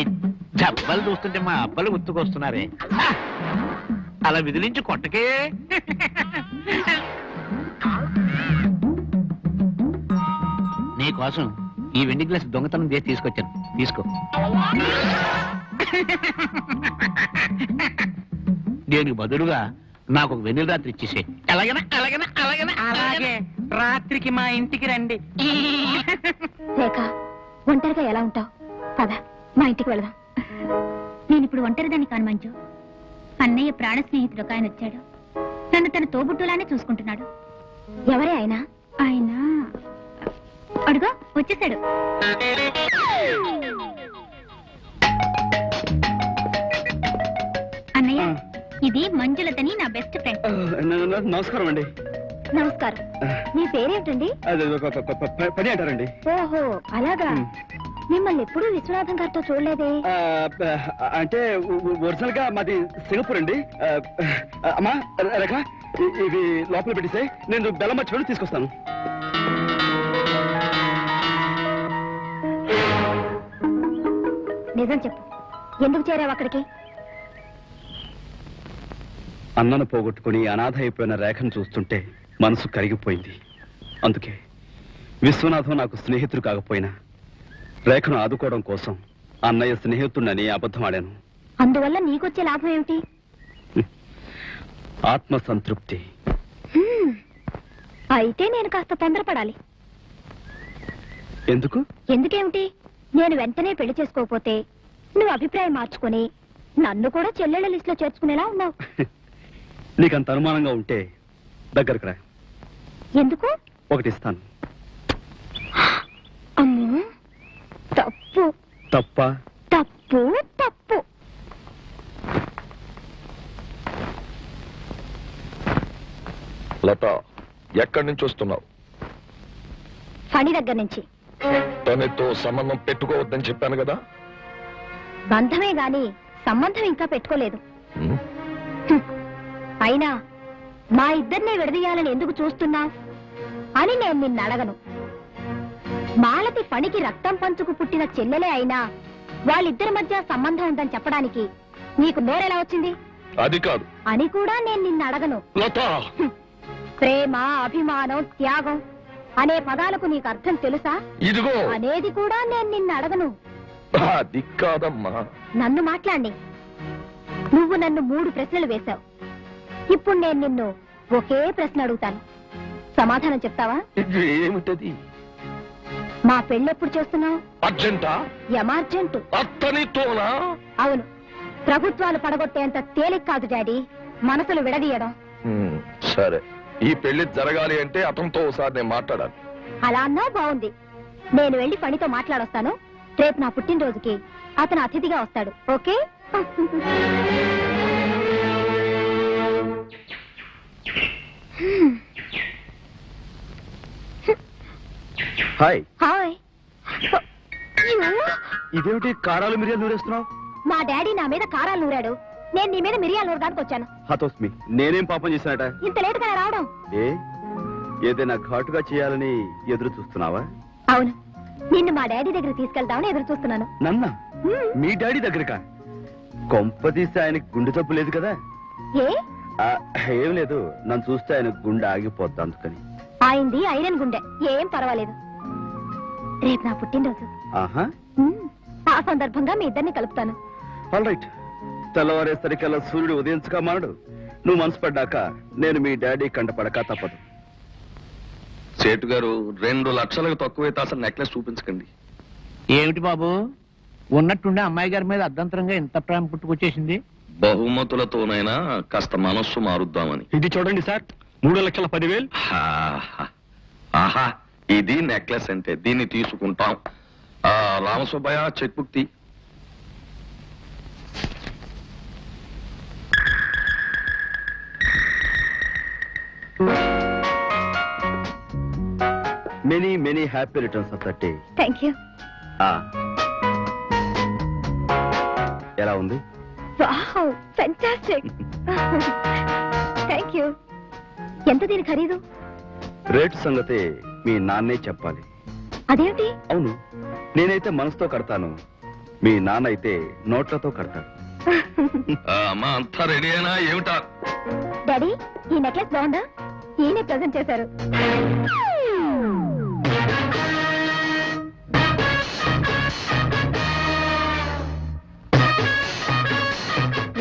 S6: జబ్బలు చూస్తుంటే మా అబ్బలు గుర్తుకొస్తున్నారే. అలా విదిలించి కొట్టకే. నీకోసం ఈ వెండి గ్లాస్ దొంగతనం చేసి తీసుకొచ్చాను. తీసుకో. దీనికి బదులుగా నాకు ఒక వెన్నెల రాత్రి ఇచ్చేసే. అలాగే రాత్రికి మా ఇంటికి రండి.
S3: లేక ఒంటరిగా ఎలా ఉంటావు? పద మా ఇంటికి వెళదాం. నేను ఇప్పుడు ఒంటరిదాన్ని కాను మంజు. అన్నయ్య ప్రాణ స్నేహితుడు ఒక ఆయన వచ్చాడు. నన్ను తన తోబుట్టులానే చూసుకుంటున్నాడు. ఎవరే ఆయన? ఆయన అడుగు వచ్చేసాడు. అన్నయ్య, ఇది మంజులతని నా బెస్ట్ ఫ్రెండ్.
S4: నమస్కారం అండి.
S3: నమస్కారం. మీ పేరేంటండి?
S4: పని అంటారండి.
S3: ఓహో అలాగా. మిమ్మల్ని ఎప్పుడూ విశ్వనాథం గారితో చూడలేదే.
S4: అంటే ఒరిజినల్ గా మాది సింగపూర్ అండి. అమ్మా రేఖ, ఇవి లోపల పెట్టేసే, నేను బెల్లం మర్చిపోయి తీసుకొస్తాను.
S3: నిజం చెప్పు, ఎందుకు చేరావు అక్కడికి?
S4: అన్నను పోగొట్టుకుని అనాథ అయిపోయిన రేఖను చూస్తుంటే మనసు కరిగిపోయింది. అందుకే విశ్వనాథం నాకు స్నేహితుడు కాకపోయినా రేఖను ఆదుకోవడం కోసం అన్నయ్య స్నేహితుడినని అబద్ధం ఆడాను.
S3: అందువల్ల నీకొచ్చే లాభం ఏమిటి?
S4: ఆత్మ సంతృప్తి.
S3: అయితే నేను కాస్త తొందరపడాలి.
S4: ఎందుకు?
S3: ఎందుకేమిటి? నేను వెంటనే పెళ్లి చేసుకోకపోతే నువ్వు అభిప్రాయం మార్చుకొని నన్ను కూడా చెల్లెళ్ళ లిస్ట్ లో చేర్చుకునేలా ఉన్నావు.
S4: నీకంత అనుమానంగా ఉంటే దగ్గరకు రా.
S3: ఎందుకు?
S4: ఒకటి ఇస్తాను.
S3: అమ్మో, తప్పు
S4: తప్ప?
S3: తప్పు తప్పు.
S2: లత, ఎక్కడి నుంచి వస్తున్నావు?
S3: ఫణి దగ్గర నుంచి.
S2: తనతో సంబంధం పెట్టుకోవద్దని చెప్పాను కదా.
S3: బంధమే గాని సంబంధం ఇంకా పెట్టుకోలేదు.
S2: హ్మ్?
S3: అయినా మా ఇద్దరినే విడదీయాలని ఎందుకు చూస్తున్నావు అని నేను నిన్ను అడగను. మాలతి ఫణికి రక్తం పంచుకు పుట్టిన చెల్లెలే అయినా వాళ్ళిద్దరి మధ్య సంబంధం ఉందని చెప్పడానికి నీకు నోరెలా వచ్చింది?
S2: అది కాదు
S3: అని కూడా నేను నిన్ను అడగను.
S2: లత,
S3: ప్రేమ, అభిమానం, త్యాగం అనే పదాలకు నీకు అర్థం తెలుసా?
S2: ఇదిగో
S3: అనేది కూడా నేను నిన్ను అడగను.
S2: అది కాదమ్మా.
S3: నన్ను మాట్లాడి నువ్వు నన్ను 3 ప్రశ్నలు వేశావు. ఇప్పుడు నేను నిన్ను ఒకే ప్రశ్న అడుగుతాను, సమాధానం చెప్తావా?
S2: ఏమిటది?
S3: మా పెళ్ళెప్పుడు చేస్తున్నావు?
S2: అర్జెంటా?
S3: యమార్జెంటు.
S2: అత్తనితోనా?
S3: అవును. ప్రభుత్వాలు పడగొట్టేంత తేలిక కాదు డాడీ మనసులు విడదీయడం.
S2: సరే, ఈ పెళ్లి జరగాలి అంటే అతనితో ఒకసారి నేను మాట్లాడాలి.
S3: అలా అన్నా బాగుంది. నేను వెళ్ళి పనితో మాట్లాడొస్తాను. రేపు నా పుట్టినరోజుకి అతను అతిథిగా వస్తాడు. ఓకే?
S4: హాయ్.
S3: హాయ్
S4: ఇదేమిటి కారాలు మిరియాలు నూరేస్తున్నావు?
S3: మా డాడీ నా మీద కారాలు నూరాడు, నేను నీ మీద మిరియాలు నూరడానికి వచ్చాను.
S4: హతోస్మి, నేనేం పాపం చేశానట?
S3: ఇంత లేటుగా రావడం?
S4: ఏదైనా ఘాటుగా చేయాలని ఎదురు చూస్తున్నావా?
S3: అవును, నిన్ను మా డాడీ దగ్గర తీసుకెళ్తామని ఎదురు చూస్తున్నాను.
S4: నన్న మీ డాడీ దగ్గరకా? కొంపదీసి ఆయనకి గుండె జబ్బు లేదు కదా?
S3: ఏ
S4: ఏం లేదు, నన్ను చూస్తే ఆయన గుండె ఆగిపోద్ది అందుకని.
S3: ఆయింది ఐరన్ గుండె, ఏం పర్వాలేదు. రేపు నా పుట్టినరోజు.
S4: ఆహా,
S3: ఆ సందర్భంగా మీ ఇద్దరిని కలుపుతాను.
S4: All right. తెల్లవారేసరికల్లా సూర్యుడు ఉదయించక మానడు. నువ్వు మనసు పడ్డాక నేను మీ డాడీ కంటపడక తప్పదు.
S2: సేటు గారు 2 లక్షలకు తక్కువైతే అసలు నెక్లెస్ చూపించకండి.
S9: ఏమిటి బాబు, ఉన్నట్టుండే అమ్మాయి గారి మీద అర్ధంతరంగా ఇంత ప్రేమ పుట్టుకొచ్చేసింది?
S2: బహుమతులతోనైనా కాస్త మనస్సు మారుద్దామని.
S4: ఇది చూడండి సార్, 3,10,000.
S2: ఆహా, ఇది నెక్లెస్ అంటే దీన్ని తీసుకుంటాం. రామసుబ్బయ్య చెక్ బుక్ తీ.
S4: Many many happy returns of thirty.
S3: Thank you.
S4: ఎలా ఉంది?
S3: Wow, fantastic. Thank you. ఎంత దీని ఖరీదు?
S4: రేట్ సంగతే మీ నాన్నే చెప్పాలి.
S3: అదేంటి?
S4: అవును, నేనైతే మనసుతో కడతాను, మీ నాన్న అయితే నోట్లతో కడతాడు.
S2: అమ్మా అంతా రెడీ అయినా ఏమిటా?
S3: డాడీ, ఈ నెక్లెస్ బాగుందా? ఈయనే ప్రజెంట్ చేశారు.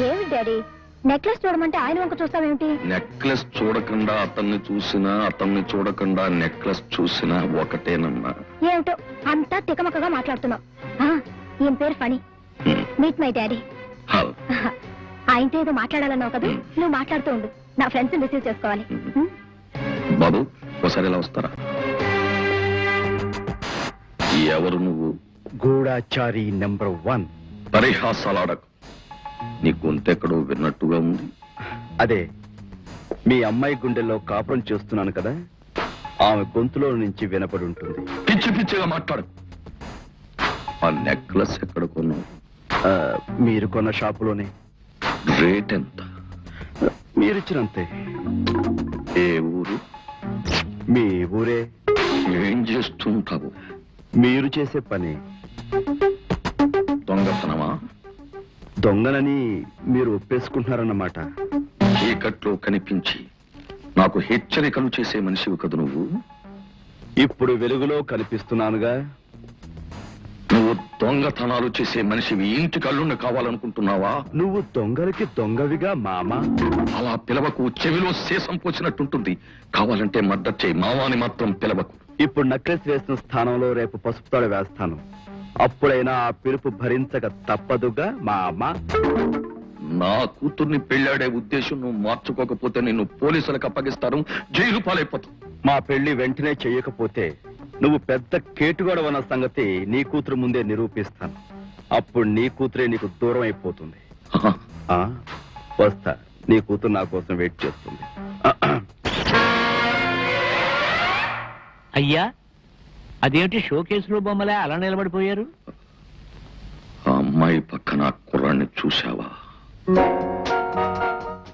S3: ఏమి డాడీ, నెక్లెస్ చూడమంటే ఆయన వంక చూస్తావేమిటి?
S2: నెక్లెస్ చూడకుండా అతన్ని చూసినా, అతన్ని చూడకుండా నెక్లెస్ చూసినా ఒకటేనమ్మా.
S3: ఏమిటో అంతా తికమకగా మాట్లాడుతున్నావు. ఈయన పేరు Phani. Meet my daddy.
S2: Hello.
S3: ఆయనతో ఏదో మాట్లాడాలన్నావు కదా, నువ్వు మాట్లాడుతూ ఉండు, నా ఫ్రెండ్స్ రిసీవ్ చేసుకోవాలి.
S2: బాబు ఒకసారి ఇలా వస్తారా? ఎవరు నువ్వు?
S4: గూఢాచారి నెంబర్ 1.
S2: పరిహాసాలాడకు, నీ గొంతెక్కడో విన్నట్టుగా ఉంది.
S4: అదే, మీ అమ్మాయి గుండెల్లో కాపురం చేస్తున్నాను కదా, ఆమె గొంతులో నుంచి వినపడి ఉంటుంది.
S2: పిచ్చి పిచ్చిగా మాట్లాడకు. ఆ నెక్లెస్ ఎక్కడ కొన్నావు?
S4: మీరు కొన్న షాపులోనే.
S2: రేట్ ఎంత?
S4: మీరిచ్చినంతే.
S2: ఏ ఊరు?
S4: మీ ఊరే.
S2: ఏం చేస్తుంటావు?
S4: మీరు చేసే పని.
S2: దొంగతనమా?
S4: దొంగనని మీరు ఒప్పేసుకుంటున్నారన్నమాట.
S2: చీకట్లో కనిపించి నాకు హెచ్చరికలు చేసే మనిషివి కదా నువ్వు.
S4: ఇప్పుడు వెలుగులో కనిపిస్తున్నానుగా.
S2: నువ్వు దొంగతనాలు చేసే మనిషివి, ఇంటి కళ్ళుండి కావాలనుకుంటున్నావా?
S4: నువ్వు దొంగలకి దొంగవిగా మామ.
S2: అలా పిలవకు, చెవిలో శేషం పోసినట్టుంటుంది. కావాలంటే మద్దతు చేయి, మావాని మాత్రం పిలవకు.
S4: ఇప్పుడు నెక్లెస్ వేసిన స్థానంలో రేపు పసుపు తాడు వేస్తాను. అప్పుడైనా ఆ పిలుపు భరించక తప్పదుగా మామ.
S2: నా కూతుర్ని పెళ్ళాడే ఉద్దేశం నువ్వు మార్చుకోకపోతే నిన్ను పోలీసులకు అప్పగిస్తారు, జైలు పాలైపోతావు.
S4: మా పెళ్లి వెంటనే చెయ్యకపోతే నువ్వు పెద్ద కేటుగొడవన్న సంగతి నీ కూతురు ముందే నిరూపిస్తాను. అప్పుడు నీ కూతురే నీకు దూరం అయిపోతుంది. వస్తా, నీ కూతురు నా కోసం వెయిట్ చేస్తుంది.
S9: అయ్యా, అదేమిటి షోకేసులో బొమ్మలే అలా నిలబడిపోయారు?
S2: ఆ అమ్మాయి పక్కన కుర్రాన్ని చూశావా?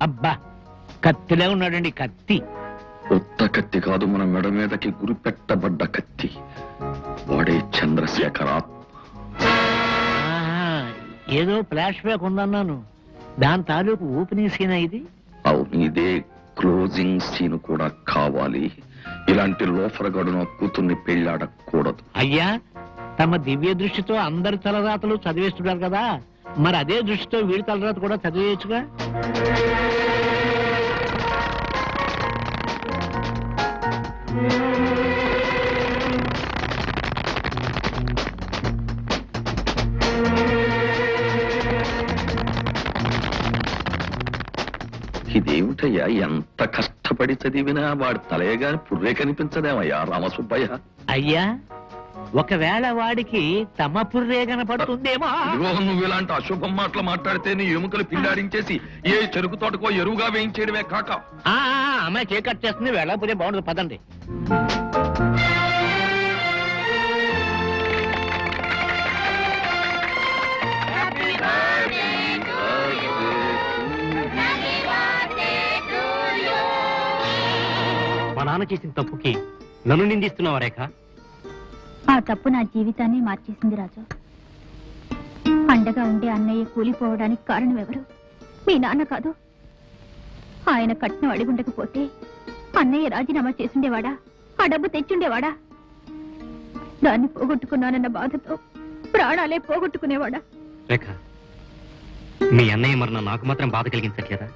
S9: అబ్బా, కత్తిలే ఉన్నాడండి, కత్తి.
S2: కొత్త కత్తి కాదు, మన మెడ మీదకి గురిపెట్టబడ్డ కత్తి. వాడే చంద్రశేఖర.
S9: ఏదో ఫ్లాష్ బ్యాక్ ఉందన్నాను, దాని తాలూకు ఓపెనింగ్ సీన్ ఇది.
S2: అవును, ఇదే క్లోజింగ్ సీన్ కూడా కావాలి. ఇలాంటి లోఫరగాడు నా కూతుర్ని పెళ్ళాడకూడదు.
S9: అయ్యా, తమ దివ్య దృష్టితో అందరి తలరాతలు చదివేస్తున్నారు కదా, మరి అదే దృష్టితో వీడి తలరాత కూడా చదివేయచ్చుగా.
S2: ఇదేమిటయ్యా, ఎంత కష్టపడి చదివినా వాడి తలయగాని పుర్రే కనిపించదేమయ్యా రామసుబ్బయ్య.
S9: అయ్యా, ఒకవేళ వాడికి తమ పుర్రే కనపడుతుందేమో.
S2: ఇదిగో, నువ్వు ఇలాంటి అశుభం మాటలు మాట్లాడితే నీ ఎముకలు పిల్లాడించేసి ఏ చెరుకు తోటకో ఎరువుగా వేయించేయడమే కాక.
S9: అమ్మాయి కేక్ కట్ చేస్తుంది, వెళ్ళకపోతే బాగుండదు, పదండి.
S8: నాన్న చేసిన తప్పుకి నన్ను నిందిస్తున్నావా రేఖ?
S3: ఆ తప్పు నా జీవితాన్ని మార్చేసింది రాజు. అండగా ఉండే అన్నయ్య కూలిపోవడానికి కారణం ఎవరు? మీ నాన్న కాదు. ఆయన కట్నం అడిగుండకపోతే అన్నయ్య రాజీనామా చేసుండేవాడా? ఆ డబ్బు తెచ్చుండేవాడా? దాన్ని పోగొట్టుకున్నానన్న బాధతో ప్రాణాలే పోగొట్టుకునేవాడా?
S8: రేఖ, మీ అన్నయ్య మరణం నాకు మాత్రం బాధ కలిగించట్లేదా?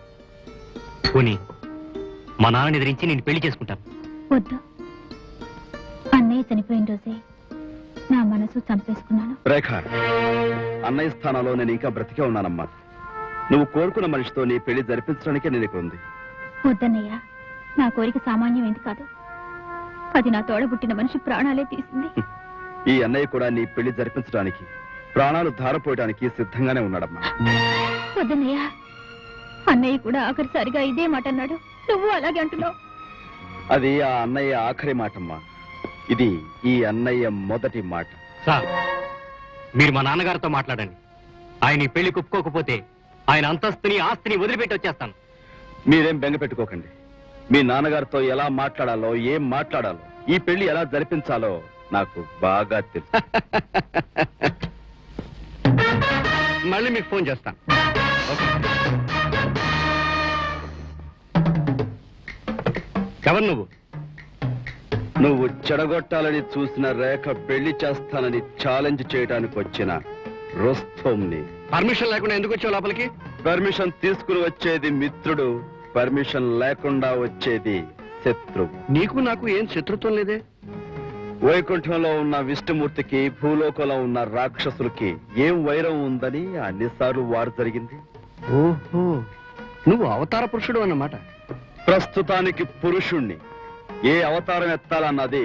S8: పోనీ మా నాన్నని ఎదిరించి నేను పెళ్లి చేసుకుంటాను.
S3: వద్దు. అన్నయ్య చనిపోయిన రోజే నా మనసు చంపేసుకున్నాను.
S4: రేఖ, అన్నయ్య స్థానంలో నేను ఇంకా బ్రతికే ఉన్నానమ్మా. నువ్వు కోరుకున్న మనిషితో నీ పెళ్లి జరిపించడానికే నేను ఇక్కడ ఉంది.
S3: వద్దన్నయ్య, నా కోరిక సామాన్యమైంది కాదు. అది నా తోడబుట్టిన మనిషి ప్రాణాలే తీసింది.
S4: ఈ అన్నయ్య కూడా నీ పెళ్లి జరిపించడానికి, ప్రాణాలు ధారపోయడానికి సిద్ధంగానే ఉన్నాడమ్మా.
S3: వద్దన్నయ్య, అన్నయ్య కూడా ఆఖరిసారిగా ఇదే మాట అన్నాడు. నువ్వు అలాగే అంటున్నావు.
S4: అది ఆ అన్నయ్య ఆఖరి మాటమ్మా. ఇది ఈ అన్నయ్య మొదటి మాట.
S8: సార్, మీరు మా నాన్నగారితో మాట్లాడండి. ఆయన ఈ పెళ్లి కుప్పుకోకపోతే ఆయన అంతస్తుని ఆస్తిని వదిలిపెట్టి వచ్చేస్తాను.
S4: మీరేం బెంగ పెట్టుకోకండి. మీ నాన్నగారితో ఎలా మాట్లాడాలో, ఏం మాట్లాడాలో, ఈ పెళ్లి ఎలా జరిపించాలో నాకు బాగా తెలుసు.
S7: మళ్ళీ మీకు ఫోన్ చేస్తాను. ఎవరు నువ్వు?
S4: నువ్వు చెడగొట్టాలని చూసిన రేఖ పెళ్లి చేస్తానని ఛాలెంజ్ చేయడానికి వచ్చిన రుస్తోంని.
S7: పర్మిషన్ లేకుండా ఎందుకు వచ్చావు లోపలికి?
S4: పర్మిషన్ తీసుకుని వచ్చేది మిత్రుడు, పర్మిషన్ లేకుండా వచ్చేది శత్రువు.
S7: నీకు నాకు ఏం శత్రుత్వం లేదే.
S4: వైకుంఠంలో ఉన్న విష్ణుమూర్తికి, భూలోకంలో ఉన్న రాక్షసులకి ఏం వైరం ఉందని అన్నిసార్లు వారు జరిగింది.
S7: ఓహో, నువ్వు అవతార పురుషుడు అన్నమాట.
S4: ప్రస్తుతానికి పురుషుణ్ణి. ఏ అవతారం ఎత్తాలన్నది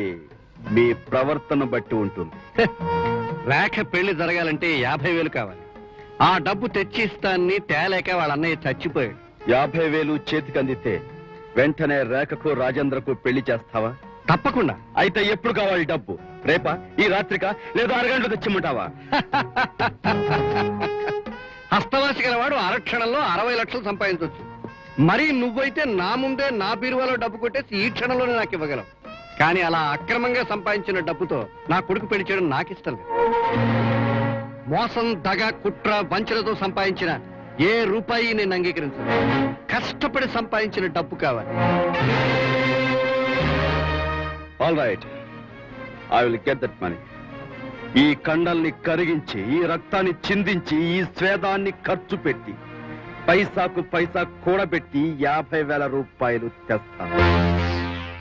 S4: మీ ప్రవర్తన బట్టి ఉంటుంది.
S7: రేఖ పెళ్లి జరగాలంటే 50,000 కావాలి. ఆ డబ్బు తెచ్చి ఇస్తాన్ని తేలేక వాళ్ళ అన్నయ్య చచ్చిపోయాడు.
S4: 50,000 చేతికి అందితే వెంటనే రేఖకు, రాజేంద్రకు పెళ్లి చేస్తావా?
S7: తప్పకుండా.
S4: అయితే ఎప్పుడు కావాలి డబ్బు? రేపా, ఈ రాత్రికా, లేదా అరగంటలో తెచ్చిమ్మంటావా?
S7: హస్తవాసి గలవాడు అరక్షణంలో 60 లక్షలు సంపాదించవచ్చు. మరి నువ్వైతే నా ముందే నా బీరువాలో డబ్బు కొట్టేసి ఈ క్షణంలోనే నాకు ఇవ్వగలవు. కానీ అలా అక్రమంగా సంపాదించిన డబ్బుతో నా కొడుకు పెళ్లి చేయడం నాకు ఇష్టం లేదు. మోసం, దగ, కుట్ర, వంచనతో సంపాదించిన ఏ రూపాయి నేను అంగీకరించను. కష్టపడి సంపాదించిన డబ్బు కావాలి.
S4: All right, I will get that money. ఈ కండల్ని కరిగించి, ఈ రక్తాన్ని చిందించి, ఈ స్వేదాన్ని ఖర్చు పెట్టి, పైసాకు పైసా కూడబెట్టి 50,000 రూపాయలు తెస్తాను.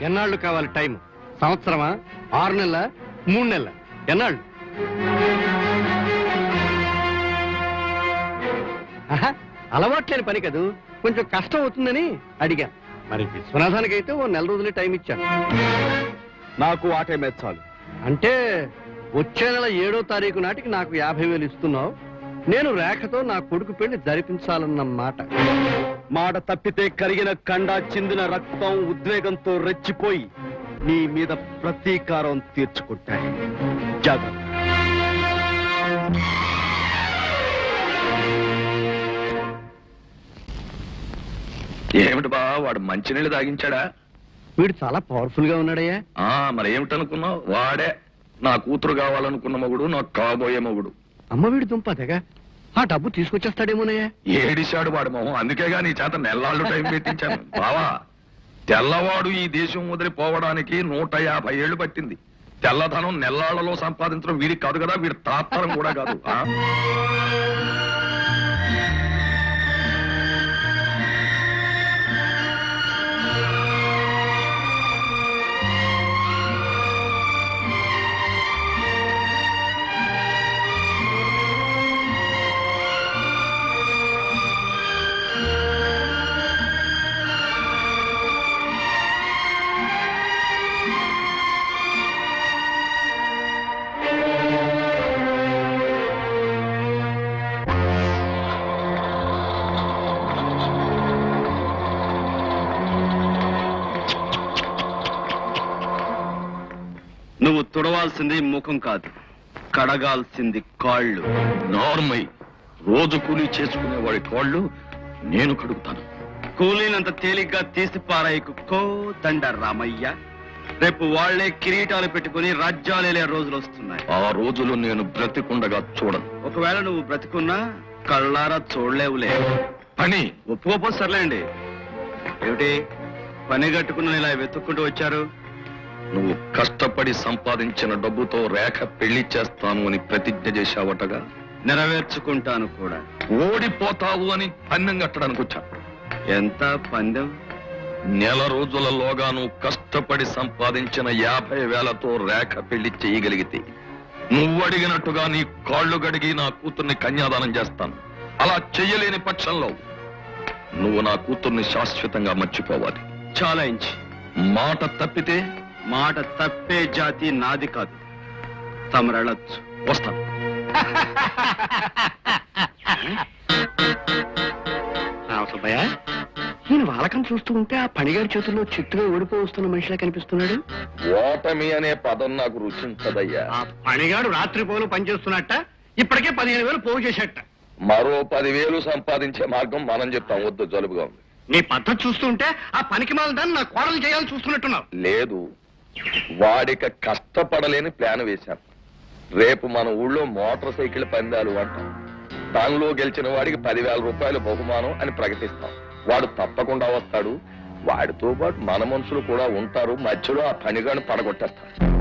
S7: ఎన్నాళ్ళు కావాలి టైం? సంవత్సరమా, 6 నెలల, 3 నెలల? ఎన్నాళ్ళు? అలవాట్లేని పని కదూ, కొంచెం కష్టం అవుతుందని అడిగా. మరి విశ్వనాథానికి అయితే 1 నెల రోజులే టైం ఇచ్చాను.
S4: నాకు ఆ టైం చాలు.
S7: అంటే వచ్చే నెల 7వ తారీఖు నాటికి నాకు 50,000 ఇస్తున్నావు. నేను రేఖతో నా కొడుకు పెళ్లి జరిపించాలన్న మాట.
S4: మాట తప్పితే కరిగిన కండ, చిందిన రక్తం ఉద్వేగంతో రెచ్చిపోయి నీ మీద ప్రతీకారం తీర్చుకుంటాయి. జాగ్రత్త.
S2: ఏమిటి బా, వాడు మంచినీళ్ళు తాగించాడా?
S7: వీడు చాలా పవర్ఫుల్ గా ఉన్నాడయ్యా.
S2: మరి ఏమిటనుకున్నావు? వాడే నా కూతురు కావాలనుకున్న మొగుడు, నాకు కాబోయే మొగుడు.
S7: అమ్మ వీడి దుంపదగా ఆ డబ్బు తీసుకొచ్చేస్తాడేమోనయ్యా.
S2: ఏడిశాడు వాడు మొహం. అందుకేగా నీ చేత నెల్లాళ్ళు టైం పెట్టించాను. బావా, తెల్లవాడు ఈ దేశం వదిలిపోవడానికి 150 ఏళ్లు పట్టింది. తెల్లధనం నెల్లాళ్లలో సంపాదించడం వీడికి కాదు కదా, వీడి తాత్తరం కూడా కాదు.
S4: నువ్వు తుడవాల్సింది ముఖం కాదు, కడగాల్సింది కాళ్ళు.
S2: నార్మై, రోజు కూలీ చేసుకునేవాడి కాళ్ళు నేను కడుగుతాను.
S4: కూలీనంత తేలిగ్గా తీసి పారాయి కుక్కో దండ రామయ్య. రేపు వాళ్లే కిరీటాలు పెట్టుకుని రాజ్యాలేలే రోజులు వస్తున్నాయి.
S2: ఆ రోజులు నేను బ్రతికుండగా చూడను.
S4: ఒకవేళ నువ్వు బ్రతికున్నా కళ్ళారా చూడలేవులే.
S2: పని
S4: ఒప్పుకోపో సర్లేండి. ఏమిటి పని కట్టుకున్న ఇలా వెతుక్కుంటూ వచ్చారు?
S2: నువ్వు కష్టపడి సంపాదించిన డబ్బుతో రేఖ పెళ్లి చేస్తాను అని ప్రతిజ్ఞ చేశావటగా.
S4: నెరవేర్చుకుంటాను కూడా.
S2: ఓడిపోతావు అని పందెం కట్టడానికి వచ్చా.
S4: ఎంత పందెం?
S2: నెల రోజులలోగా నువ్వు కష్టపడి సంపాదించిన 50,000తో రేఖ పెళ్లి చేయగలిగితే నువ్వు అడిగినట్టుగా నీ కాళ్ళు గడిగి నా కూతుర్ని కన్యాదానం చేస్తాను. అలా చెయ్యలేని పక్షంలో నువ్వు నా కూతుర్ని శాశ్వతంగా మర్చిపోవాలి.
S4: ఛాలెంజ్.
S2: మాట తప్పితే
S4: మాట తప్పే జాతి నాది కాదు. తమరెళ్ళొచ్చు.
S2: వస్తాను.
S7: సుబ్బయ్య, నేను వాలకం చూస్తూ ఉంటే ఆ పనిగారి చేతుల్లో చిత్తుగా ఓడిపోవస్తున్న మనిషిలా కనిపిస్తున్నాడు.
S2: ఓటమి అనే పదం నాకు రుచించదయ్యా.
S9: ఆ పనిగాడు రాత్రి పోలు పనిచేస్తున్నట్ట, ఇప్పటికే 15,000 పోగు చేసేట.
S2: మరో 10,000 సంపాదించే మార్గం మనం చెప్తాం. వద్దు, జలుబుగా ఉంది.
S9: నీ పద్ధతి చూస్తుంటే ఆ పనికి మాల దాన్ని నా కోడలు చేయాలని చూస్తున్నట్టున్నావు.
S2: లేదు, వాడిక కష్టపడలేని ప్లాన్ వేశాను. రేపు మన ఊళ్ళో మోటార్ సైకిల్ పందాలు అంటాం. దానిలో గెలిచిన వాడికి 10,000 రూపాయలు బహుమానం అని ప్రకటిస్తాం. వాడు తప్పకుండా వస్తాడు. వాడితో పాటు మన మనుషులు కూడా ఉంటారు. మధ్యలో ఆ పనిగాని పడగొట్టేస్తారు.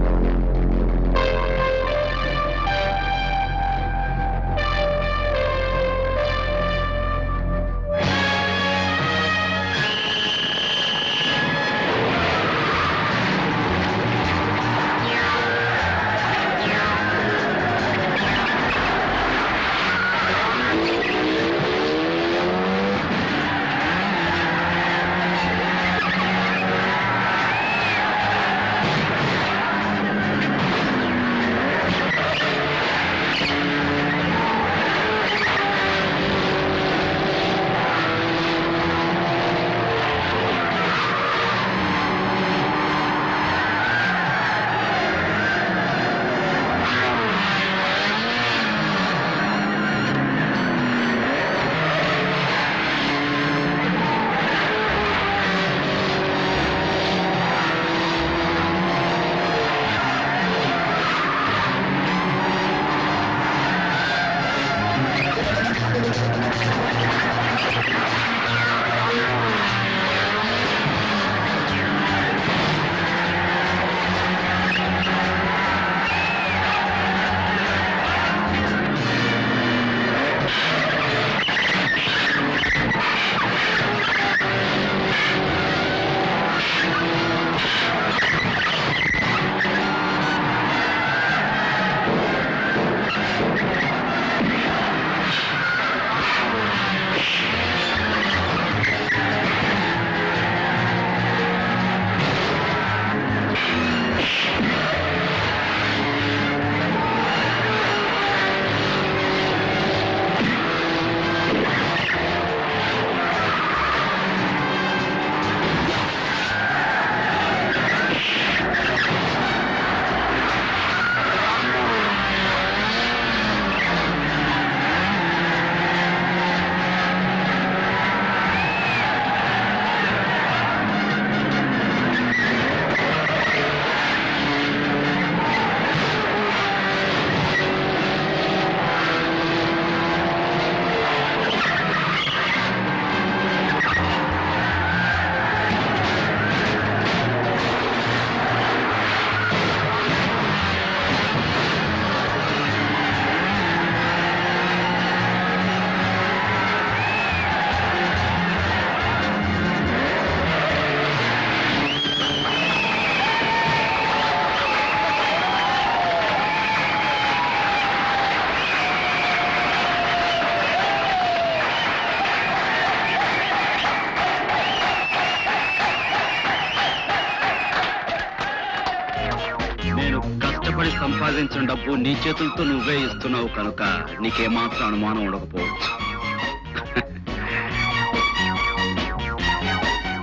S4: సంపాదించిన డబ్బు నీ చేతులతో నువ్వే ఇస్తున్నావు కనుక నీకేమాత్రం అనుమానం ఉండకపోవచ్చు.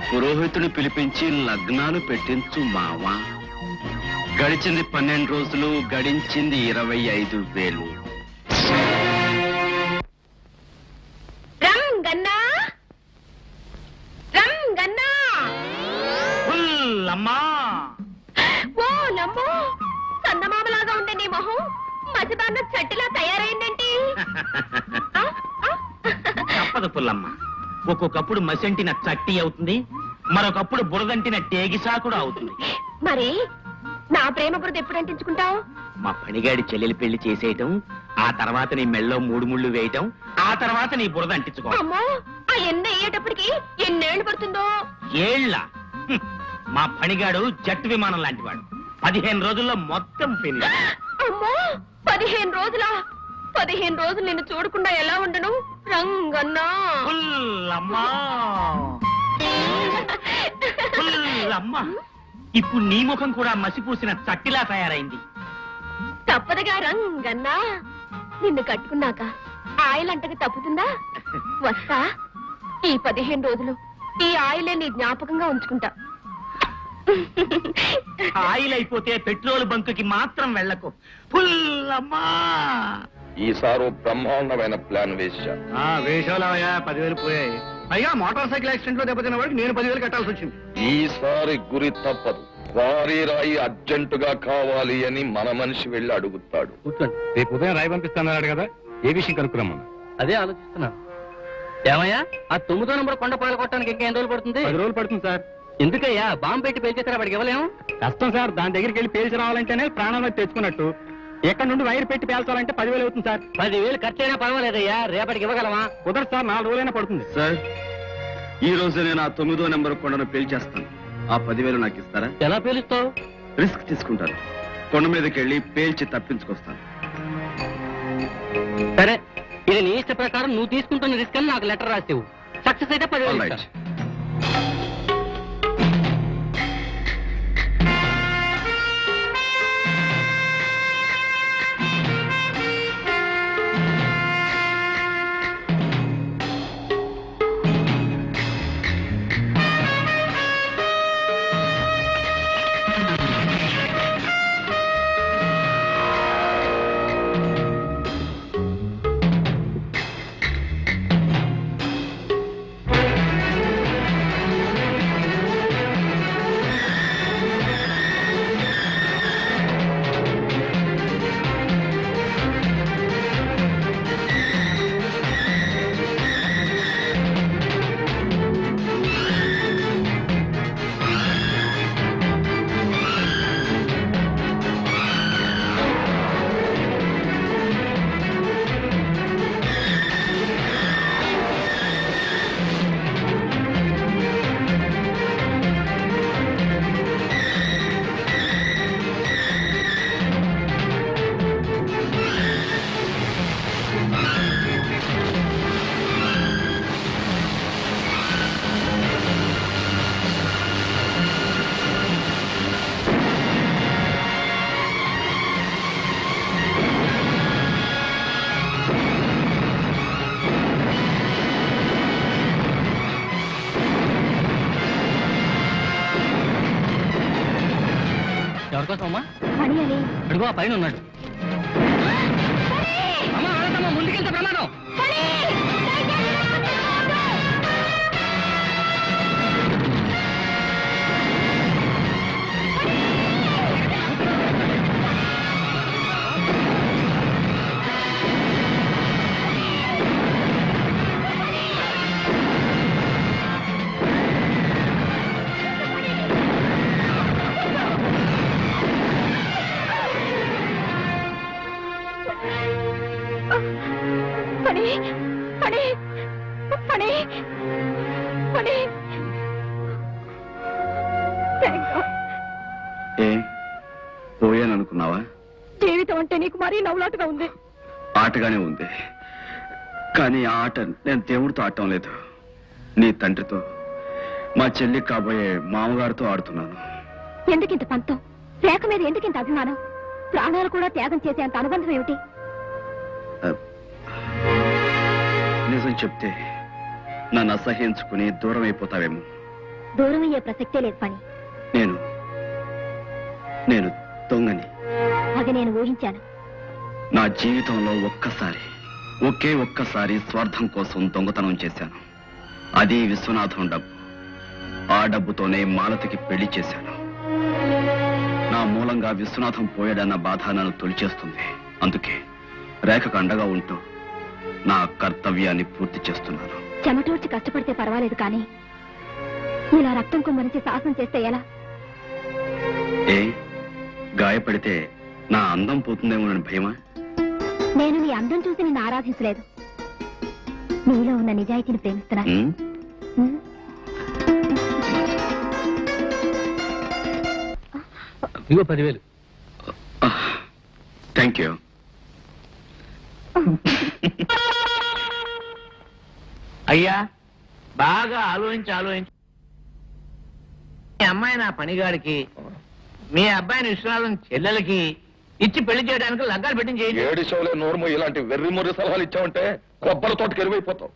S4: పురోహితుని పిలిపించి లగ్నాలు పెట్టించు మావా. గడిచింది 12 రోజులు, గడించింది 25,000.
S3: రంగన్నా రంగన్నా
S9: అమ్మా
S5: రాజుబాన్న చట్టిలా తయారైందేంటి?
S6: తప్పదు పుల్లమ్మ. ఒక్కొక్కప్పుడు మసంటిన చట్టి అవుతుంది, మరొకప్పుడు బురదంటిన టేగిసాకుడు అవుతుంది.
S5: మరి నా ప్రేమ బురద ఎప్పుడు అంటించుకుంటావు?
S6: మా పనిగాడి చెల్లెలి పెళ్లి చేసేయటం, ఆ తర్వాత నీ మెళ్ళలో 3 ముళ్ళు వేయటం, ఆ తర్వాత నీ బురద అంటించుకో.
S5: అమ్మో, ఆ ఎన్న అయ్యేటప్పటికి ఎన్నేళ్లు పడుతుందో?
S6: ఏళ్ళ మా పనిగాడు జట్టు విమానం లాంటివాడు. 15 రోజుల్లో మొత్తం ఫినిష్.
S5: అమ్మో, 15 రోజులా? 15 రోజులు నిన్ను చూడకుండా ఎలా ఉండను రంగన్నా?
S6: పుల్లమ్మా, పుల్లమ్మ, ఇప్పుడు నీ ముఖం కూడా మసిపూసిన చట్టిలా తయారైంది.
S5: తప్పదుగా రంగన్నా. నిన్ను కట్టుకున్నాక ఆయిలంటకి తప్పుతుందా? వస్తా. ఈ 15 రోజులు ఈ ఆయిలే నీ జ్ఞాపకంగా ఉంచుకుంటా.
S6: ఆయిల్ అయిపోతే పెట్రోల్ బంకుకి మాత్రం వెళ్ళకు పుల్లమ్మా.
S2: ఈసారి బ్రహ్మాండమైన ప్లాన్ వేశా.
S9: వేషాలవయ్యా, 10,000 పోయాయి. అయ్యా, మోటార్ సైకిల్ యాక్సిడెంట్ లో దెబ్బతిన్న వాడికి నేను 10,000 కట్టాల్సి వచ్చింది.
S2: ఈసారి గురి తప్పదు. వారి రాయి అర్జెంటుగా కావాలి అని మన మనిషి వెళ్ళి అడుగుతాడు.
S8: కూర్చోండి.
S10: రేపు ఉదయం రాయి పంపిస్తానన్నాడు కదా, ఏ విషయం కనుక్కురమ్మా?
S8: అదే ఆలోచిస్తున్నాను. ఏమయ్యా, ఆ 9వ నంబర్ కొండ పగల కొట్టడానికి ఇంకా ఎన్ని రోజులు పడుతుంది?
S10: 10 రోజులు పడుతుంది సార్.
S8: ఎందుకయ్యా, బాంబు పెట్టి పేల్చేస్తారా? వాడికి ఇవ్వలేము.
S10: కష్టం సార్, దాని దగ్గరికి వెళ్ళి పేల్చి రావాలంటేనే ప్రాణాలు తెచ్చుకున్నట్టు. ఎక్కడి నుండి వైర్ పెట్టి పేల్చాలంటే 10,000 అవుతుంది సార్.
S8: 10,000 ఖర్చు అయినా పర్వాలేదయ్యా, రేపటికి ఇవ్వగలమా?
S10: కుదరదు సార్, 4 రోజులైనా పడుతుంది.
S4: సార్, ఈ రోజు నేను ఆ 9వ నెంబర్ కొండను పేల్చేస్తాను. ఆ 10,000 నాకు ఇస్తారా?
S8: ఎలా పేలుస్తావు?
S4: రిస్క్ తీసుకుంటాను. కొండ మీదకి వెళ్ళి పేల్చి తప్పించుకొస్తాను.
S8: సరే, ఇది నీ ఇష్ట ప్రకారం నువ్వు తీసుకుంటున్న రిస్క్ అని నాకు లెటర్ రాసేవు. సక్సెస్ అయితే 10,000
S4: All right.
S8: ఇస్తా. ఎవరికోసం అమ్మా?
S5: పని అని
S8: అడుగు, ఆ పైన ఉన్నాడు. అమ్మా, ఆడదమ్మా, ముందుకెళ్తే ప్రమాదం.
S5: పని పని పని పని.
S4: ఏ పోయాననుకున్నావా?
S5: జీవితం అంటే నీకు మరీ నవ్వులాటగా ఉంది.
S4: ఆటగానే ఉంది, కానీ ఆ ఆట నేను దేవుడితో ఆడటం లేదు. నీ తండ్రితో, మా చెల్లి కాబోయే మామగారితో ఆడుతున్నాను.
S5: ఎందుకింత పంతం? రేఖ మీద ఎందుకింత అభిమానం? ప్రాణాలు కూడా త్యాగం చేసేంత అనుబంధం ఏమిటి?
S4: నిజం చెప్తే నన్ను అసహ్యించుకుని దూరం అయిపోతావేమో.
S5: దూరం అయ్యే ప్రసక్తే లేదు పని.
S4: నేను దొంగని.
S5: అది నేను ఊహించాను.
S4: నా జీవితంలో ఒకే ఒక్కసారి స్వార్థం కోసం దొంగతనం చేశాను. అది విశ్వనాథం డబ్బు. ఆ డబ్బుతోనే మాలతికి పెళ్లి చేశాను. నా మూలంగా విశ్వనాథం పోయాడన్న బాధ నన్ను తొలిచేస్తుంది. అందుకే రేఖకు అండగా ఉంటూ నా కర్తవ్యాన్ని పూర్తి చేస్తున్నాను.
S3: చెమటూర్చి కష్టపడితే పర్వాలేదు కానీ ఇలా రక్తం కుమ్మరించి సాహసం చేస్తే ఎలా?
S4: ఏ గాయపడితే నా అందం పోతుందేమోనని భయమా?
S3: నేను నీ అందం చూసి నిన్ను ఆరాధించలేదు, నీలో ఉన్న నిజాయితీని ప్రేమిస్తున్నాను.
S4: ఉమ్?
S8: ఇగో 10,000.
S4: Thank you.
S10: అయ్యా బాగా ఆలోచించి మీ అమ్మాయి నా పనిగాడికి, మీ అబ్బాయిని విశ్వనాథం చెల్లెలకి ఇచ్చి పెళ్లి చేయడానికి లగ్గాలు పెట్టించి చేయండి.
S2: ఏడిసోలే నోర్ము ఇలాంటి వెర్రి ముర్రి సలహాలు ఇచ్చావంటే కొబ్బరి తోటకి ఎరువైపోతావు.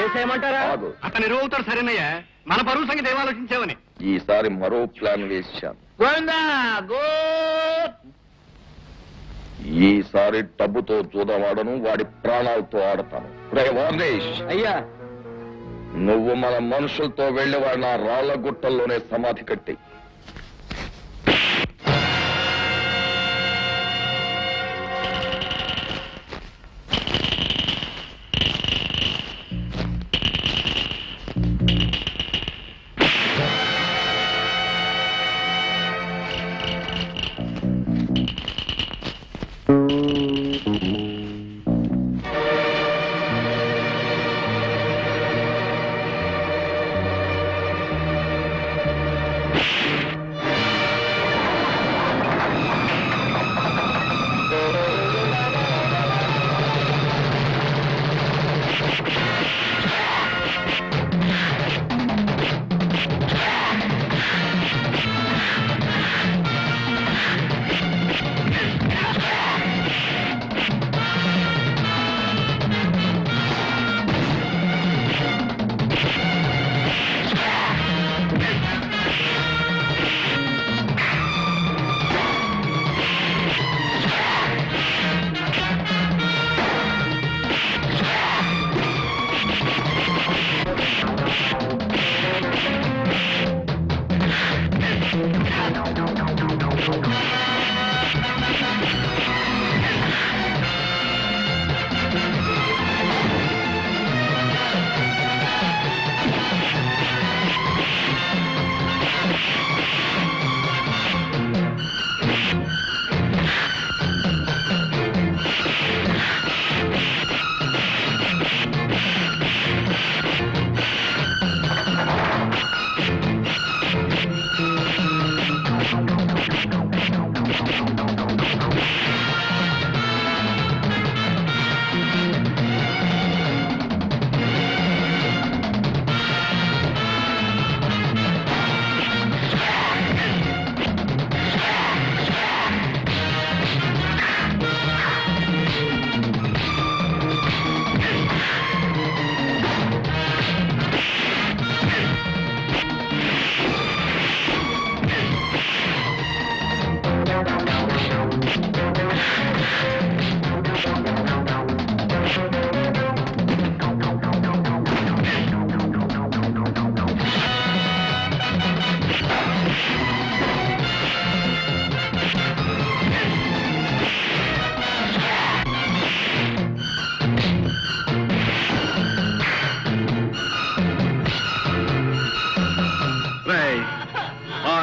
S10: ఏసేయమంటారా?
S2: ఆగు.
S9: అతను ఎరువుతాడు సరేనయ్యా, మన పరువు సంగతి ఏం ఆలోచించావని.
S2: ఈసారి మరో ప్లాన్ వేశాను.
S10: గోవిందా గో.
S2: ఈసారి డబ్బుతో చూదవాడను, వాడి ప్రాణాలతో ఆడతాను. రే వార్నేష్,
S10: అయ్యా
S2: నువ్వు మన మనుషులతో వెళ్లి వాడిన రాళ్ల గుట్టల్లోనే సమాధి కట్టి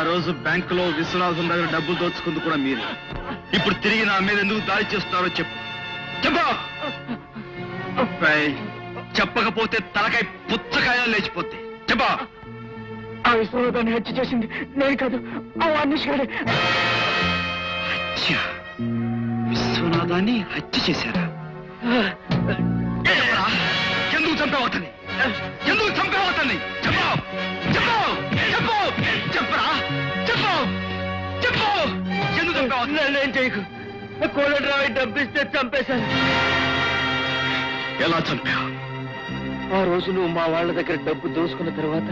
S4: రోజు బ్యాంకులో విశ్వనాథం దగ్గర డబ్బులు దోచుకుంది కూడా మీరు. ఇప్పుడు తిరిగి నా మీద ఎందుకు దాడి చేస్తున్నారో చెప్పు. చెప్పకపోతే తలకాయ పుచ్చకాయ లేచిపోతే చెప్పా.
S9: ఆ విశ్వనాథాన్ని హత్య చేసింది నేను కాదు, ఆ వార్నిష్ గారే.
S4: విశ్వనాథాన్ని హత్య చేశారా? ఎందుకు చంపేవతని? ఎందుకు చంపేవతని? చెప్పు చెప్పు చెప్పు చెప్పరా చెప్పు చెప్పు. ఎందుకు చంపేవతని?
S10: నేనేం చేయకు, కోదండరావు డబ్బిస్తే చంపేశాను.
S4: ఎలా చంపావు?
S10: ఆ రోజు నువ్వు మా వాళ్ళ దగ్గర డబ్బు దోసుకున్న తర్వాత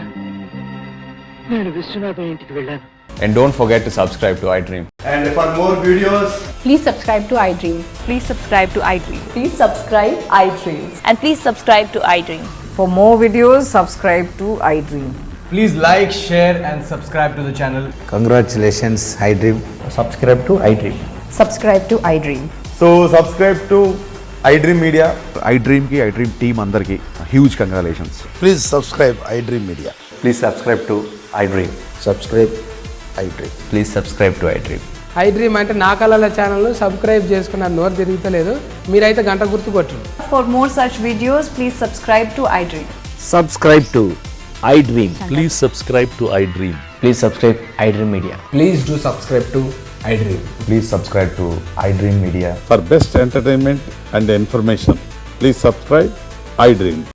S10: నేను విశ్వనాథం ఇంటికి వెళ్ళాను.
S11: And don't forget to subscribe to iDream.
S12: And for more videos,
S13: please subscribe to iDream.
S14: Please subscribe to iDream.
S13: Please subscribe iDream.
S14: And please subscribe to iDream.
S13: For more videos, subscribe to iDream.
S12: please like, share and subscribe to the channel.
S11: Congratulations, iDream. Subscribe to iDream.
S13: Subscribe to iDream.
S11: So subscribe to iDream Media.
S12: iDream team అందరికి huge congratulations.
S2: Please subscribe iDream Media.
S11: Please subscribe to iDream.
S2: Subscribe iDream.
S11: Please subscribe to iDream.
S9: iDream అంటే నా కళల channel subscribe చేసుకున్న నోరు తిరుగుతలేదు, మీరైతే గంట గుర్తు కొట్టండి.
S13: For more such videos, please subscribe to iDream.
S10: Subscribe to iDream.
S6: Please subscribe to iDream.
S10: Please subscribe iDream Media.
S12: Please do subscribe to iDream.
S11: Please subscribe to iDream Media.
S2: For best entertainment and information, please subscribe iDream.